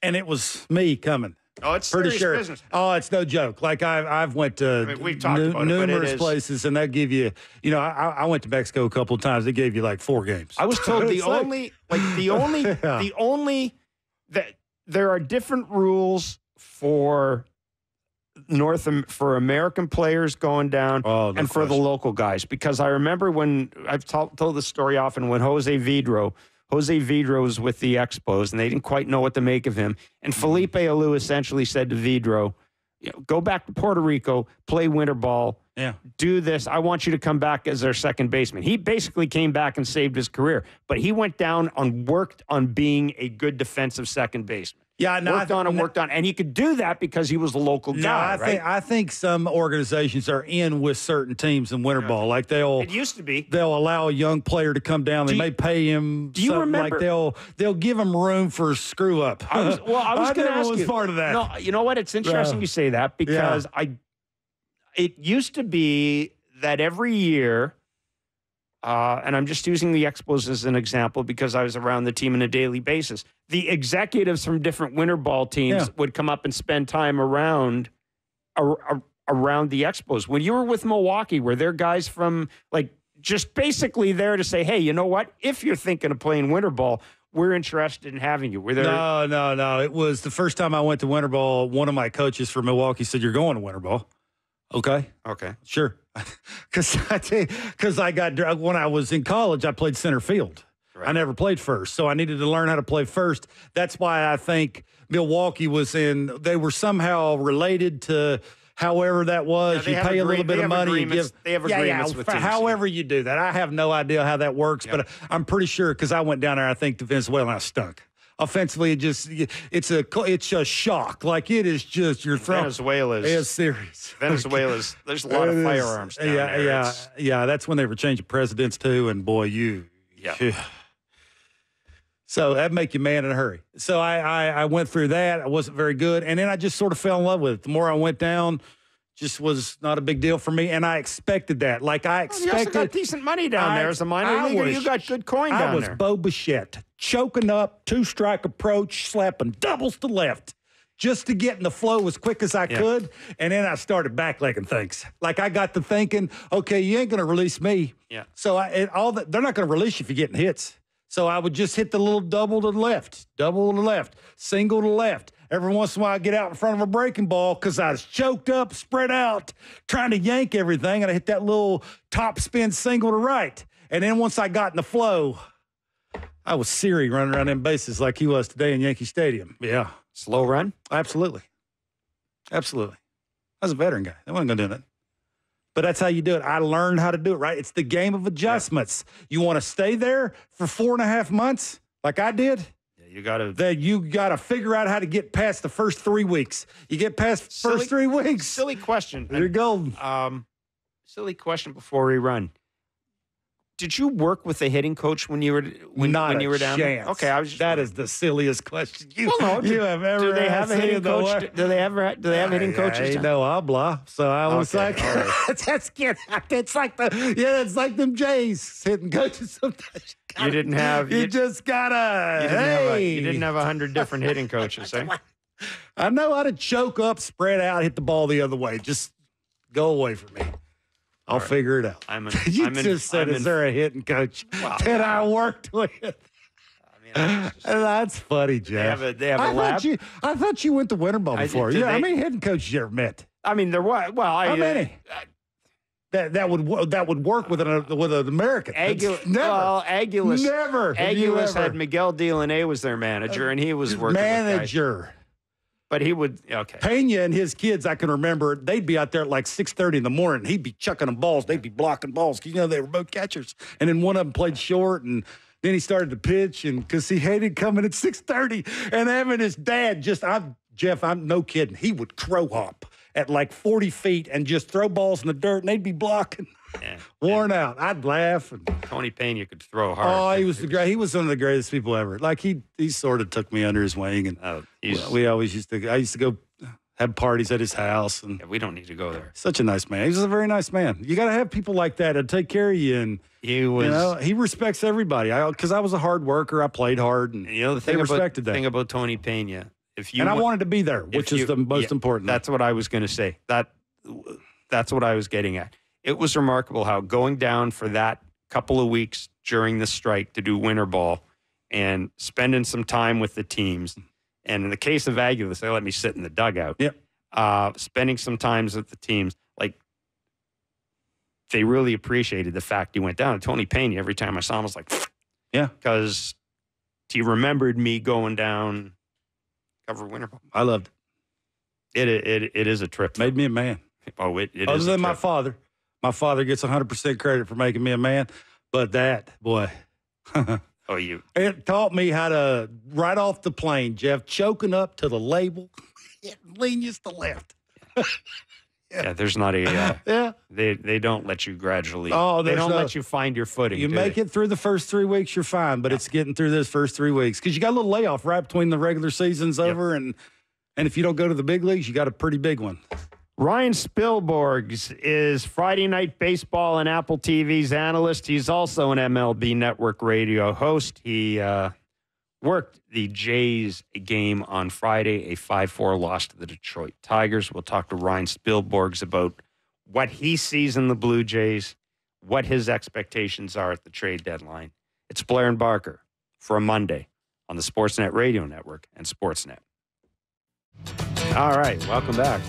it was me coming. Oh, it's pretty serious sure. business. Oh, it's no joke. Like I've went to we've talked about numerous places, and they give you. I went to Mexico a couple of times. They gave you like 4 games. I was told the only that there are different rules for for American players going down and for the local guys, because I remember when I've told this story often when Jose Vidro was with the Expos, and they didn't quite know what to make of him. And Felipe Alou essentially said to Vidro, go back to Puerto Rico, play winter ball, do this. I want you to come back as their second baseman. He basically came back and saved his career, but he went down and worked on being a good defensive second baseman. Yeah, worked on, and he could do that because he was a local guy. I think some organizations are in with certain teams in winter ball. Like it used to be they'll allow a young player to come down. They may pay him. Do you remember? Like they'll give him room for a screw up. I was going to ask you. Part of that. No, you know what? It's interesting you say that because it used to be that every year. And I'm just using the Expos as an example because I was around the team on a daily basis. The executives from different winter ball teams would come up and spend time around the Expos. When you were with Milwaukee, were there guys from just basically there to say, hey, you know what? If you're thinking of playing winter ball, we're interested in having you. Were there? No. It was the first time I went to winter ball. One of my coaches from Milwaukee said, "You're going to winter ball." Okay. Sure. Because I got, when I was in college, I played center field. Right. I never played first, so I needed to learn how to play first. That's why I think Milwaukee they were somehow related to however that was. You pay a little bit of money. They have agreements with teams. However you do that. I have no idea how that works, but I'm pretty sure because I went down there, I think, to Venezuela, and I stunk. Offensively, it's a shock. Like it is just your throw. Venezuela is serious. There's a lot of firearms down there. Yeah. That's when they were changing presidents too, and boy, so that'd make you man in a hurry. So I went through that. I wasn't very good, and then I just sort of fell in love with it. The more I went down, just was not a big deal for me, and I expected that. Like I expected. You also got decent money down there as a minor leaguer. You got good coin down there. I was Bo Bichette, choking up, 2-strike approach, slapping doubles to left, just to get in the flow as quick as I could, and then I started backlegging things. Like I got to thinking, okay, you ain't going to release me. Yeah. So they're not going to release you if you're getting hits. So I would just hit the little double to the left, double to the left, single to the left. Every once in a while, I get out in front of a breaking ball because I was choked up, spread out, trying to yank everything, and I hit that little top spin single to right. And then once I got in the flow, I was Siri running around them bases like he was today in Yankee Stadium. Yeah. Slow run? Absolutely. Absolutely. I was a veteran guy. I wasn't going to do that. But that's how you do it. I learned how to do it, right? It's the game of adjustments. Yeah. You want to stay there for 4.5 months like I did? You gotta figure out how to get past the first 3 weeks. You get past the first 3 weeks. Silly question. You're golden. Silly question before we run. Did you work with a hitting coach when you were down there? Okay, that is the silliest question you have ever. Do they have a hitting coach? Do they have hitting coaches? No, habla. So I was like, let's get out. It's like them Jays hitting coaches sometimes. You didn't have. You just gotta. You didn't have 100 different hitting coaches, eh? I know how to choke up, spread out, hit the ball the other way. Just go away from me. I'll figure it out. Is there a hitting coach that I worked with? That's funny, Jeff. They have a lab. I thought you went to winter ball before. How many hitting coaches you ever met? I mean, there was. Well, how many? That would work with an American. Aguilas. Never. Aguilas had Miguel Delaney was their manager, and he was working manager. With guys. But he would, okay. Pena and his kids, I can remember, they'd be out there at like 6:30 in the morning. He'd be chucking them balls. They'd be blocking balls. You know, they were both catchers. And then one of them played short, and then he started to pitch, and because he hated coming at 6:30 and having his dad I'm no kidding. He would crow hop at like 40 feet and just throw balls in the dirt, and they'd be blocking. Yeah. Worn out. I'd laugh. And Tony Pena could throw hard. Oh, he was He was one of the greatest people ever. Like he sort of took me under his wing, and I used to go have parties at his house, and we don't need to go there. Such a nice man. He was a very nice man. You got to have people like that to take care of you, and he respects everybody. Because I was a hard worker, I played hard, and the thing about Tony Pena, I wanted to be there, which is the most important. That's what I was going to say. That's what I was getting at. It was remarkable how going down for that couple of weeks during the strike to do winter ball and spending some time with the teams. And in the case of Aguilas, they let me sit in the dugout. Yep. Spending some time with the teams, like they really appreciated the fact he went down. And Tony Pena, every time I saw him, I was like, yeah, because he remembered me going down cover winter ball. I loved it. It is a trip. Made me a man. Oh, it is. Other than my father. My father gets 100% credit for making me a man, but that, boy. It taught me how to, right off the plane, Jeff, choking up to the label, lean just to left. Yeah, there's not a, they don't let you gradually, they don't let you find your footing. You make it through the first 3 weeks, you're fine, but it's getting through those first 3 weeks because you got a little layoff right between the regular season's over, and if you don't go to the big leagues, you got a pretty big one. Ryan Spilborghs is Friday Night Baseball and Apple TV's analyst. He's also an MLB Network radio host. He worked the Jays game on Friday, a 5-4 loss to the Detroit Tigers. We'll talk to Ryan Spilborghs about what he sees in the Blue Jays, what his expectations are at the trade deadline. It's Blair and Barker for a Monday on the Sportsnet Radio Network and Sportsnet. All right, welcome back.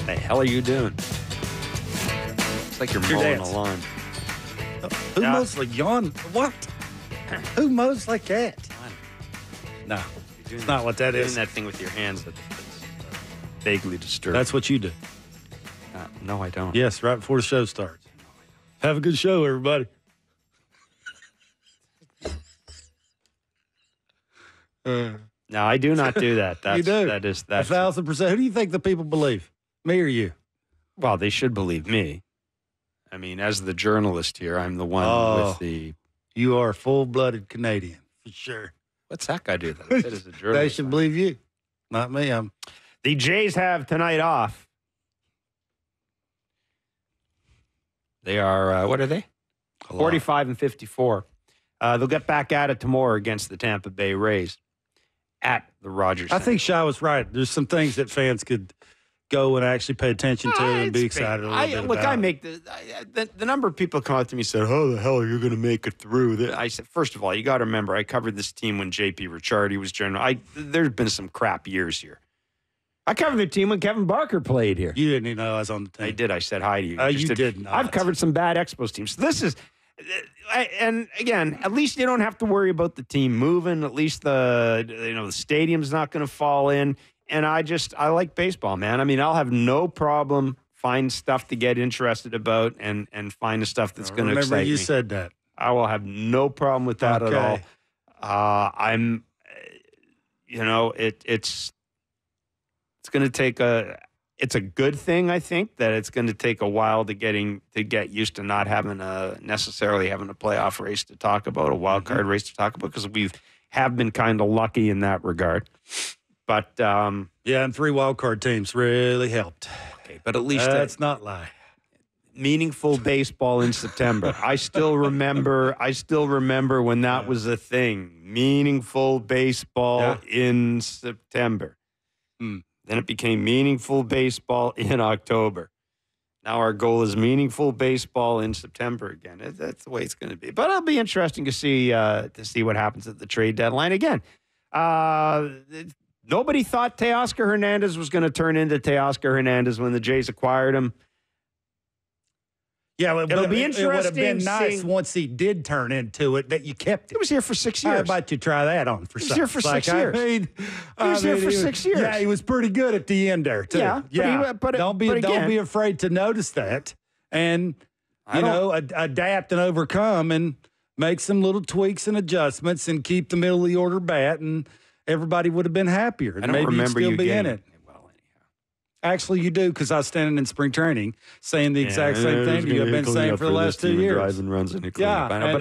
What the hell are you doing? It's like you're mowing the lawn. Who mows like Jon? What? Who mows like that? No, it's not what that is. Doing that thing with your hands that's vaguely disturbing. That's what you do. No, I don't. Yes, right before the show starts. Have a good show, everybody. No, I do not do that. That's, you do. That's 1,000%. Who do you think the people believe? Me or you? Well, they should believe me. I mean, as the journalist here, I'm the one with the... You are a full-blooded Canadian, for sure. What's that guy do? That as a journalist. They should believe you. Not me. The Jays have tonight off. They are, what are they? 45 and 54. They'll get back at it tomorrow against the Tampa Bay Rays at the Rogers Center. I think Shi was right. There's some things that fans could go and actually pay attention to and be excited a little bit look, about. I make the number of people come up to me and said, "How the hell are you going to make it through?" I said, first of all, you got to remember, I covered this team when J.P. Ricciardi was general. There's been some crap years here. I covered the team when Kevin Barker played here. You didn't even know I was on the team. I did. I said hi to you. You did not. I've covered some bad Expos teams. So this is, and again, at least you don't have to worry about the team moving. At least the stadium's not going to fall in. And I like baseball, man. I mean, I'll have no problem find stuff to get interested about and find the stuff that's going to excite me. Remember you said that. I will have no problem with that at all. It's going to take it's a good thing, I think, that it's going to take a while to get used to not necessarily having a playoff race to talk about, a wild card race to talk about, because we have been kind of lucky in that regard. But and 3 wild card teams really helped. Okay, but at least that's not lie. Meaningful baseball in September. I still remember when that was a thing. Meaningful baseball in September. Then it became meaningful baseball in October. Now our goal is meaningful baseball in September again. That's the way it's going to be. But it'll be interesting to see what happens at the trade deadline. Again, nobody thought Teoscar Hernandez was going to turn into Teoscar Hernandez when the Jays acquired him. Yeah, it'll be interesting. It would have been nice once he did turn into it that you kept it. He was here for 6 years. How about you try that on for something? He was here for 6 years. He was here for 6 years. Yeah, he was pretty good at the end there, too. But don't be afraid to notice that and, adapt and overcome and make some little tweaks and adjustments and keep the middle of the order bat, and everybody would have been happier. I don't remember you be in it. Actually, you do, because I was standing in spring training saying the exact same thing you've been saying for the last 2 years. Driving runs and but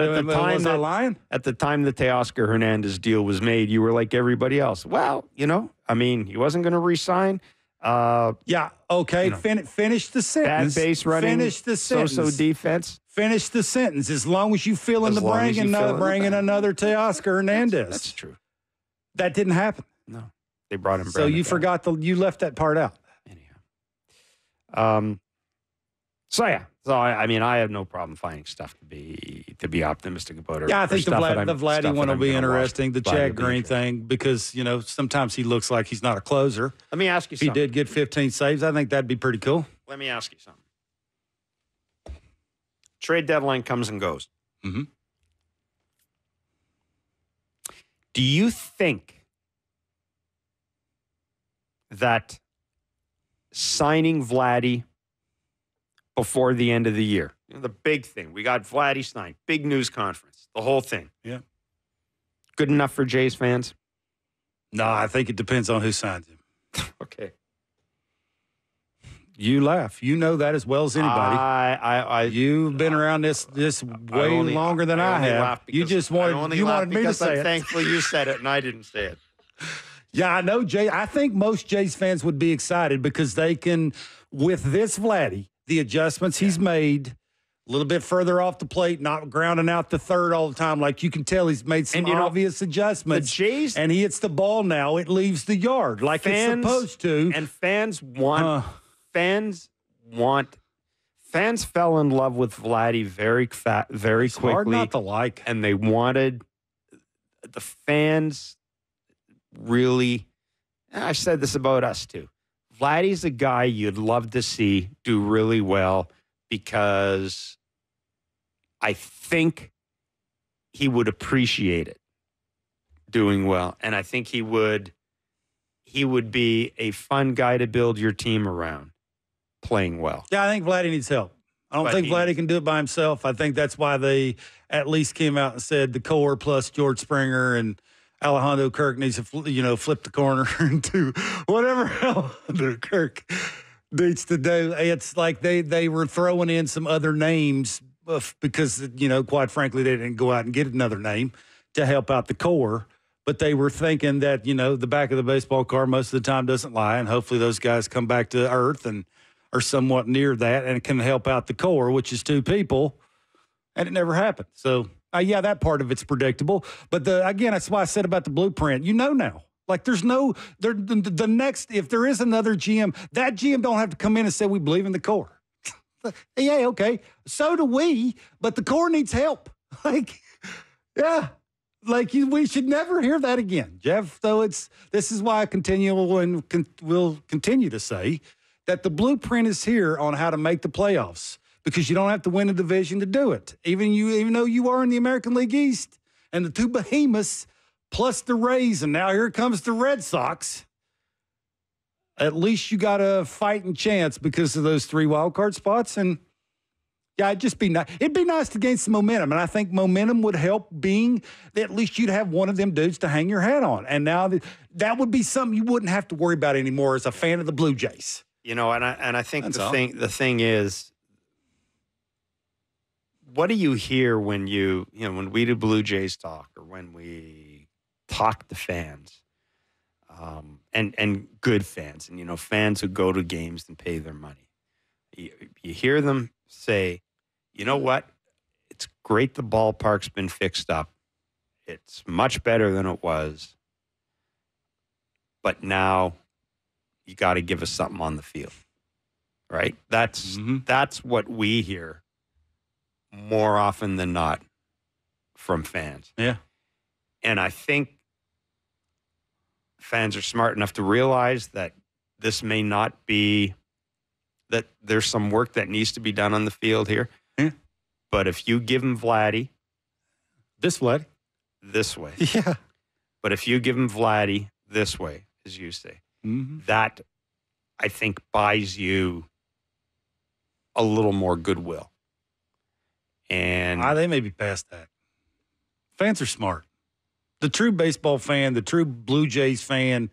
at the time, was I lying? At the time the Teoscar Hernandez deal was made, you were like everybody else. Well, he wasn't going to re-sign. Finish the sentence. Bad base running. Finish the sentence. So defense. Finish the sentence. As long as you fill in the blank and not bringing another Teoscar Hernandez. That's true. That didn't happen. No, they brought him. So you forgot you left that part out. So I have no problem finding stuff to be optimistic about. I think the Vladdy one will be interesting. The Chad Green thing, because sometimes he looks like he's not a closer. Let me ask you something. If he did get 15 saves, I think that'd be pretty cool. Let me ask you something. Trade deadline comes and goes. Mm-hmm. Do you think that signing Vladdy before the end of the year, the big thing, we got Vladdy signed, big news conference, the whole thing. Yeah. Good enough for Jays fans? No, I think it depends on who signs him. Okay. You laugh. You know that as well as anybody. You've been around this way longer than I have. You just wanted me to say it. Thankfully, you said it and I didn't say it. Yeah, I know, Jay. I think most Jays fans would be excited because they can, with this Vladdy, the adjustments he's made, a little bit further off the plate, not grounding out the third all the time. Like you can tell he's made some obvious adjustments. The Jays, and he hits the ball now. It leaves the yard like it's supposed to. And fans fell in love with Vladdy very quickly. Hard not to like. And they wanted the fans really, and I've said this about us too. Vladdy's a guy you'd love to see do really well because I think he would appreciate it doing well. And I think he would be a fun guy to build your team around playing well. Yeah, I think Vladdy needs help. I don't think Vladdy can do it by himself. I think that's why they at least came out and said the core plus George Springer and Alejandro Kirk needs to, flip the corner into whatever Alejandro Kirk needs to do. It's like they were throwing in some other names because, quite frankly, they didn't go out and get another name to help out the core. But they were thinking that, the back of the baseball card most of the time doesn't lie, and hopefully those guys come back to earth and or somewhat near that, and it can help out the core, which is 2 people, and it never happened. So, yeah, that part of it's predictable. But, again, that's why I said about the blueprint. You know now. Like, there's no – the next – if there is another GM, that GM don't have to come in and say we believe in the core. Yeah, okay. So do we, but the core needs help. Like, yeah. Like, we should never hear that again, Jeff. So this is why I will continue to say that the blueprint is here on how to make the playoffs, because you don't have to win a division to do it. Even though you are in the American League East and the 2 behemoths plus the Rays, and now here comes the Red Sox. At least you got a fighting chance because of those 3 wild card spots. And yeah, it'd be nice to gain some momentum. And I think momentum would help, being that at least you'd have one of them dudes to hang your hat on. And now that would be something you wouldn't have to worry about anymore as a fan of the Blue Jays. And I think the thing is, what do you hear when when we do Blue Jays talk, or when we talk to fans, and good fans, and fans who go to games and pay their money? You hear them say, you know what? It's great the ballpark's been fixed up. It's much better than it was. But now you got to give us something on the field, right? That's what we hear more often than not from fans. Yeah. And I think fans are smart enough to realize that this may not be, that there's some work that needs to be done on the field here. Yeah. But if you give him Vladdy this way, yeah. But if you give him Vladdy this way, as you say, that I think buys you a little more goodwill. And they may be past that. Fans are smart. The true baseball fan, the true Blue Jays fan.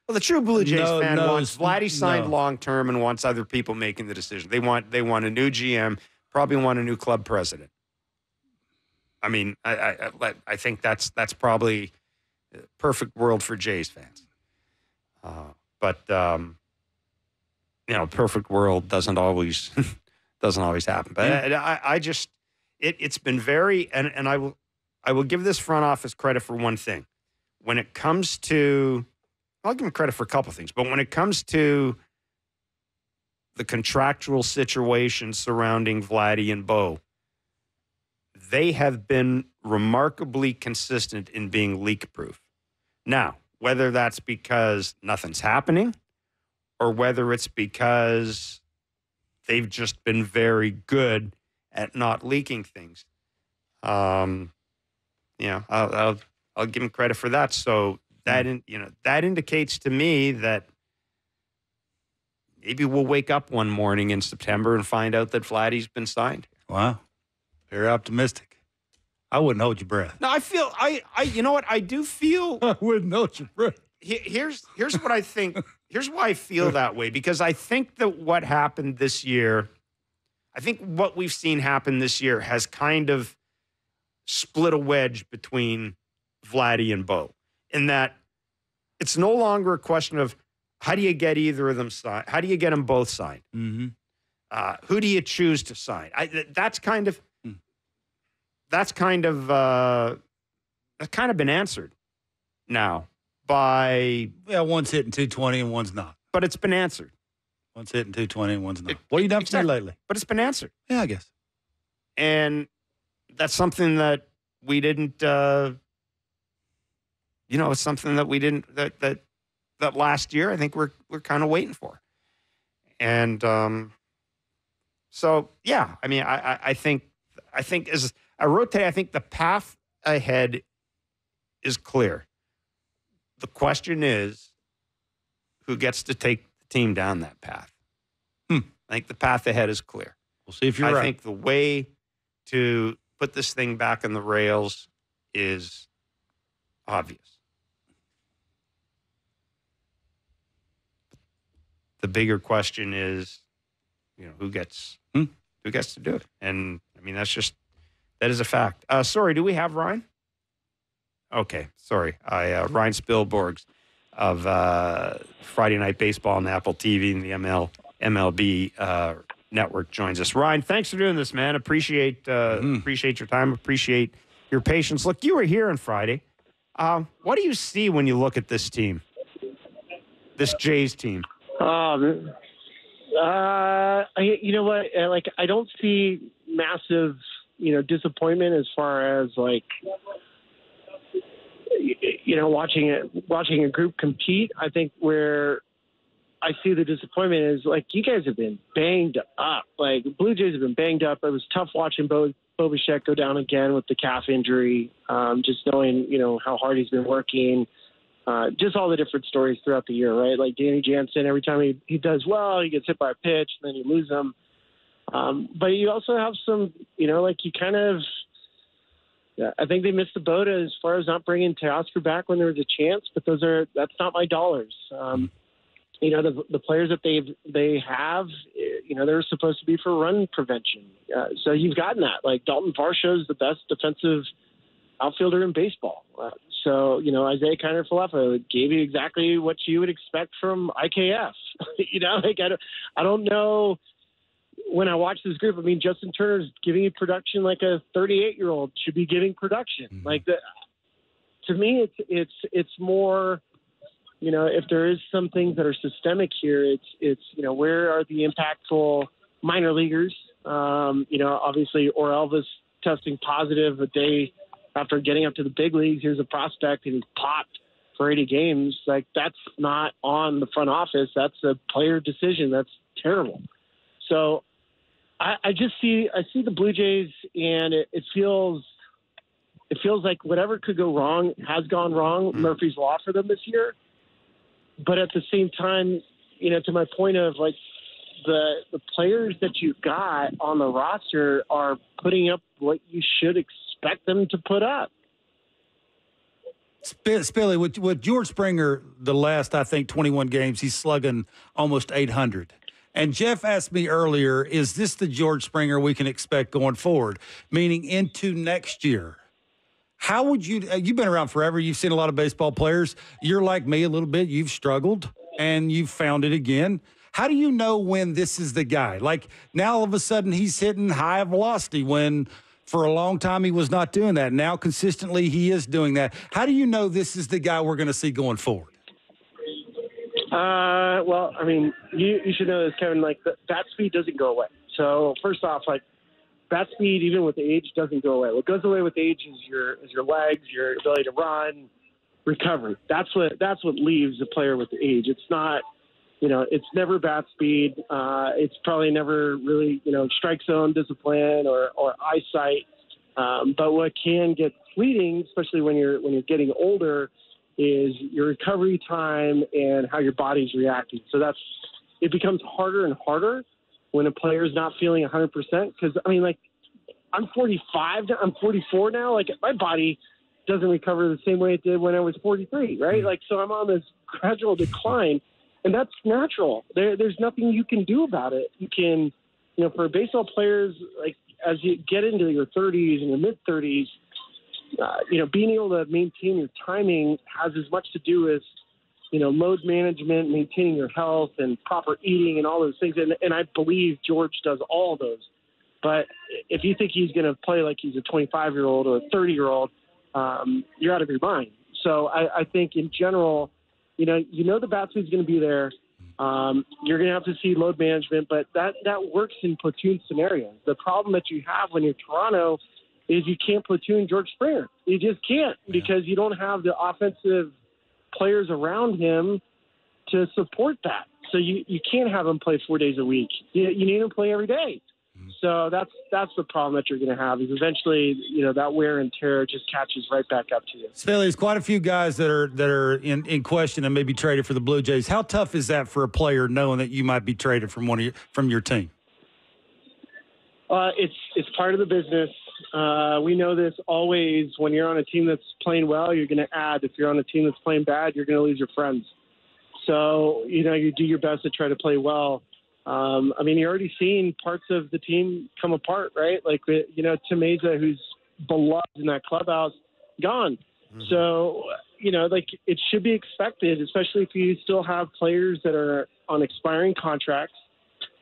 Well, the true Blue Jays fan wants Vladdy signed long-term and wants other people making the decision. They want a new GM, probably want a new club president. I mean, I think that's probably a perfect world for Jays fans. But perfect world doesn't always happen. But it's been very, and I will give this front office credit for one thing. When it comes to, I'll give them credit for a couple of things, but when it comes to the contractual situation surrounding Vladdy and Bo, they have been remarkably consistent in being leak-proof. Now, whether that's because nothing's happening or whether it's because they've just been very good at not leaking things, I'll give them credit for that. So that indicates to me that maybe we'll wake up one morning in September and find out that Vladdy's been signed. Wow. Very optimistic. I wouldn't hold your breath. No, I feel you know what? I do feel I wouldn't hold your breath. Here's what I think. Here's why I feel that way, because I think that what happened this year, I think what we've seen happen this year has kind of split a wedge between Vladdy and Bo, in that it's no longer a question of how do you get either of them signed? How do you get them both signed? Mm-hmm. Who do you choose to sign? That's kind of been answered now by one's hitting 220 and one's not. But it's been answered. One's hitting 220 and one's not. What have you done for me lately? But it's been answered. Yeah, I guess. And that's something that we didn't. It's something that we didn't. That last year, I think we're kind of waiting for. And so yeah, I mean, I think as I wrote today, I think the path ahead is clear. The question is, who gets to take the team down that path? I think the path ahead is clear. We'll see if you're right. I think the way to put this thing back on the rails is obvious. The bigger question is, who gets to do it? And I mean, that is a fact. Sorry, do we have Ryan? Okay, sorry. Ryan Spilborghs of Friday Night Baseball on Apple TV and the MLB network joins us. Ryan, thanks for doing this, man. Appreciate your time. Appreciate your patience. Look, you were here on Friday. What do you see when you look at this team, this Jays team? You know what? I don't see massive, disappointment as far as watching a group compete. I think where I see the disappointment is you guys have been banged up. The Blue Jays have been banged up. It was tough watching Bichette go down again with the calf injury. Just knowing, how hard he's been working. Just all the different stories throughout the year, right? Like Danny Jansen, every time he does well, he gets hit by a pitch, and then you lose him. But you also have some, I think they missed the boat as far as not bringing Teoscar back when there was a chance, but that's not my dollars. The players that they have, they're supposed to be for run prevention. So you've gotten that. Dalton Varsho is the best defensive outfielder in baseball. So Isaiah Kiner-Falefa gave you exactly what you would expect from IKF. I don't know. When I watch this group, Justin Turner's giving you production like a 38-year-old should be giving production. Mm-hmm. To me, it's more. If there is some things that are systemic here, it's where are the impactful minor leaguers? Obviously Orelvis testing positive a day after getting up to the big leagues. Here's a prospect and he's popped for 80 games. That's not on the front office. That's a player decision. That's terrible. So I see the Blue Jays, and it feels like whatever could go wrong has gone wrong. Murphy's Law for them this year. But at the same time, to my point of the players that you've got on the roster are putting up what you should expect them to put up. Spilly, with George Springer, the last, I think, 21 games, he's slugging almost 800. And Jeff asked me earlier, is this the George Springer we can expect going forward, meaning into next year? How would you've been around forever. You've seen a lot of baseball players. You're like me a little bit. You've struggled and you've found it again. How do you know when this is the guy? Now all of a sudden he's hitting high velocity when for a long time he was not doing that. Now consistently he is doing that. How do you know this is the guy we're going to see going forward? You should know this, Kevin. Bat speed doesn't go away. So first off, bat speed, even with age, doesn't go away. What goes away with age is your legs, your ability to run, recovery. That's what leaves a player with age. It's not, it's never bat speed. It's probably never really, strike zone discipline or eyesight. But what can get fleeting, especially when you're getting older, is your recovery time and how your body's reacting. So it becomes harder and harder when a player is not feeling 100%. Because, I'm 45, I'm 44 now. My body doesn't recover the same way it did when I was 43, right? So I'm on this gradual decline, and that's natural. There's nothing you can do about it. You can, for baseball players, as you get into your 30s and your mid-30s, being able to maintain your timing has as much to do with, load management, maintaining your health and proper eating and all those things. And I believe George does all those. But if you think he's going to play like he's a 25-year-old or a 30-year-old, you're out of your mind. So I think in general, the bat speed's going to be there. You're going to have to see load management, but that works in platoon scenarios. The problem that you have when you're Toronto is you can't platoon George Springer. You just can't because you don't have the offensive players around him to support that. So you can't have him play 4 days a week. You need him to play every day. So that's the problem that you're going to have is eventually, that wear and tear just catches right back up to you. Staley, there's quite a few guys that are in question and maybe traded for the Blue Jays. How tough is that for a player knowing that you might be traded from your team? It's part of the business. We know this always. When you're on a team that's playing well, you're going to add. If you're on a team that's playing bad, you're going to lose your friends. So, you do your best to try to play well. You're already seeing parts of the team come apart, right? Temeza, who's beloved in that clubhouse, gone. Mm-hmm. So, it should be expected, especially if you still have players that are on expiring contracts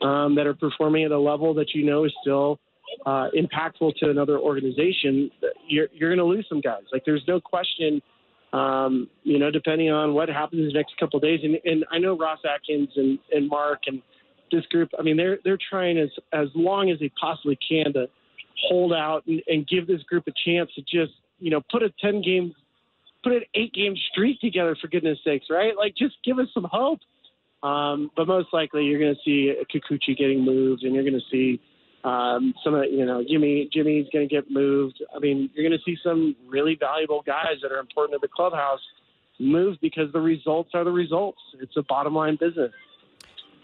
that are performing at a level that is still impactful to another organization, you're going to lose some guys. Like, there's no question, depending on what happens in the next couple of days. And I know Ross Atkins and Mark and this group, I mean, they're trying as long as they possibly can to hold out and give this group a chance to just, put an 8-game streak together, for goodness sakes, right? Like, just give us some hope. But most likely you're going to see Kikuchi getting moved, and you're going to see Jimmy's going to get moved. I mean, you're going to see some really valuable guys that are important to the clubhouse moved because the results are the results. It's a bottom line business.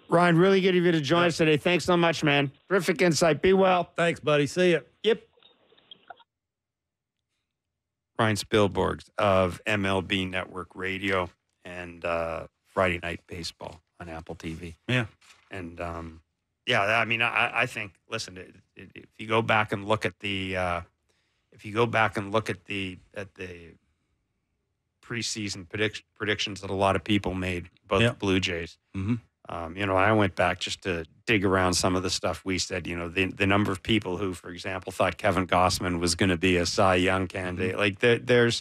Ryan, really good of you to join us today. Thanks so much, man. Terrific insight. Be well. Thanks, buddy. See you. Yep. Ryan Spilborghs of MLB Network Radio and Friday Night Baseball on Apple TV. Yeah. And, I mean, I think, listen, if you go back and look at the preseason predictions that a lot of people made about the Blue Jays, I went back just to dig around some of the stuff we said. The number of people who, for example, thought Kevin Gausman was going to be a Cy Young candidate. Like, there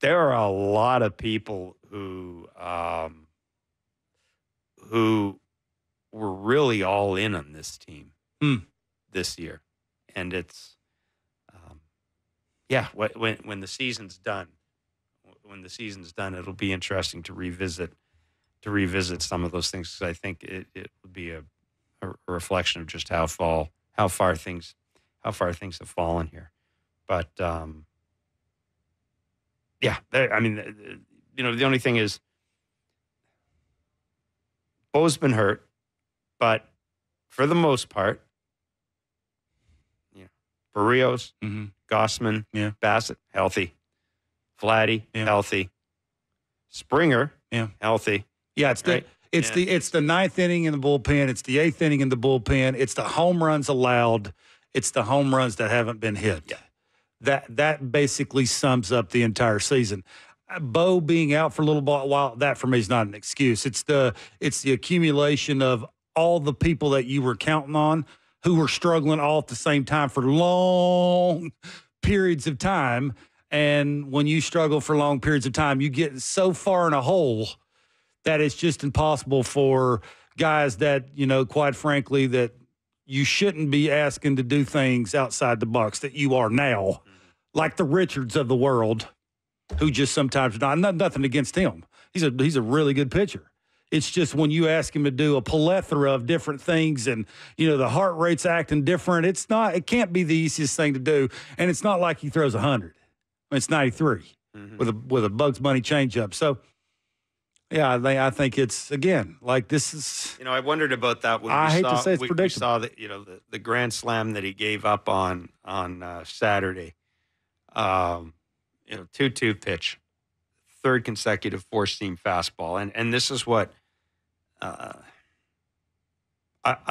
are a lot of people who were really all in on this team this year, and it's when the season's done, it'll be interesting to revisit some of those things, because I think it would be a reflection of just how far things have fallen here. But the only thing is, Bo's been hurt, but for the most part, Barrios, Gausman, Bassett, healthy. Vladdy, healthy. Springer, healthy. Yeah, it's the ninth inning in the bullpen. It's the eighth inning in the bullpen. It's the home runs allowed. It's the home runs that haven't been hit. Yeah. That basically sums up the entire season. Bo being out for a little while, that for me is not an excuse. It's the accumulation of all the people that you were counting on who were struggling all at the same time for long periods of time. And when you struggle for long periods of time, you get so far in a hole that it's just impossible for guys that, quite frankly, that you shouldn't be asking to do things outside the box that you are now, like the Richards of the world, who just sometimes nothing against him. He's a really good pitcher. It's just when you ask him to do a plethora of different things and, the heart rate's acting different, it can't be the easiest thing to do. And it's not like he throws 100. It's 93 with a Bugs Bunny changeup. So, yeah, I think it's, again, like this is. I wondered about that when I hate to say it's predictable. We saw the grand slam that he gave up on Saturday. 2-2 pitch, third consecutive four-seam fastball, and this is what I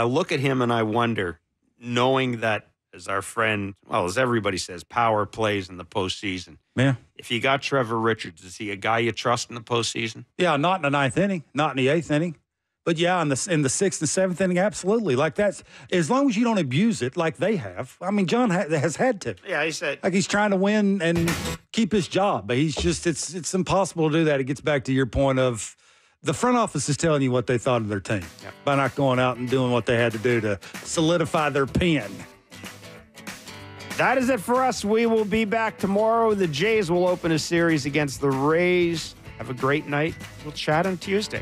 look at him and I wonder, knowing that, as our friend, as everybody says, power plays in the postseason. Yeah. If you got Trevor Richards, is he a guy you trust in the postseason? Yeah, not in the ninth inning, not in the eighth inning. But, yeah, in the sixth and seventh inning, absolutely. Like, that's – as long as you don't abuse it like they have. I mean, John has had to. Yeah, he said – like, he's trying to win and keep his job. But he's just – it's impossible to do that. It gets back to your point of the front office is telling you what they thought of their team by not going out and doing what they had to do to solidify their pen. That is it for us. We will be back tomorrow. The Jays will open a series against the Rays. Have a great night. We'll chat on Tuesday.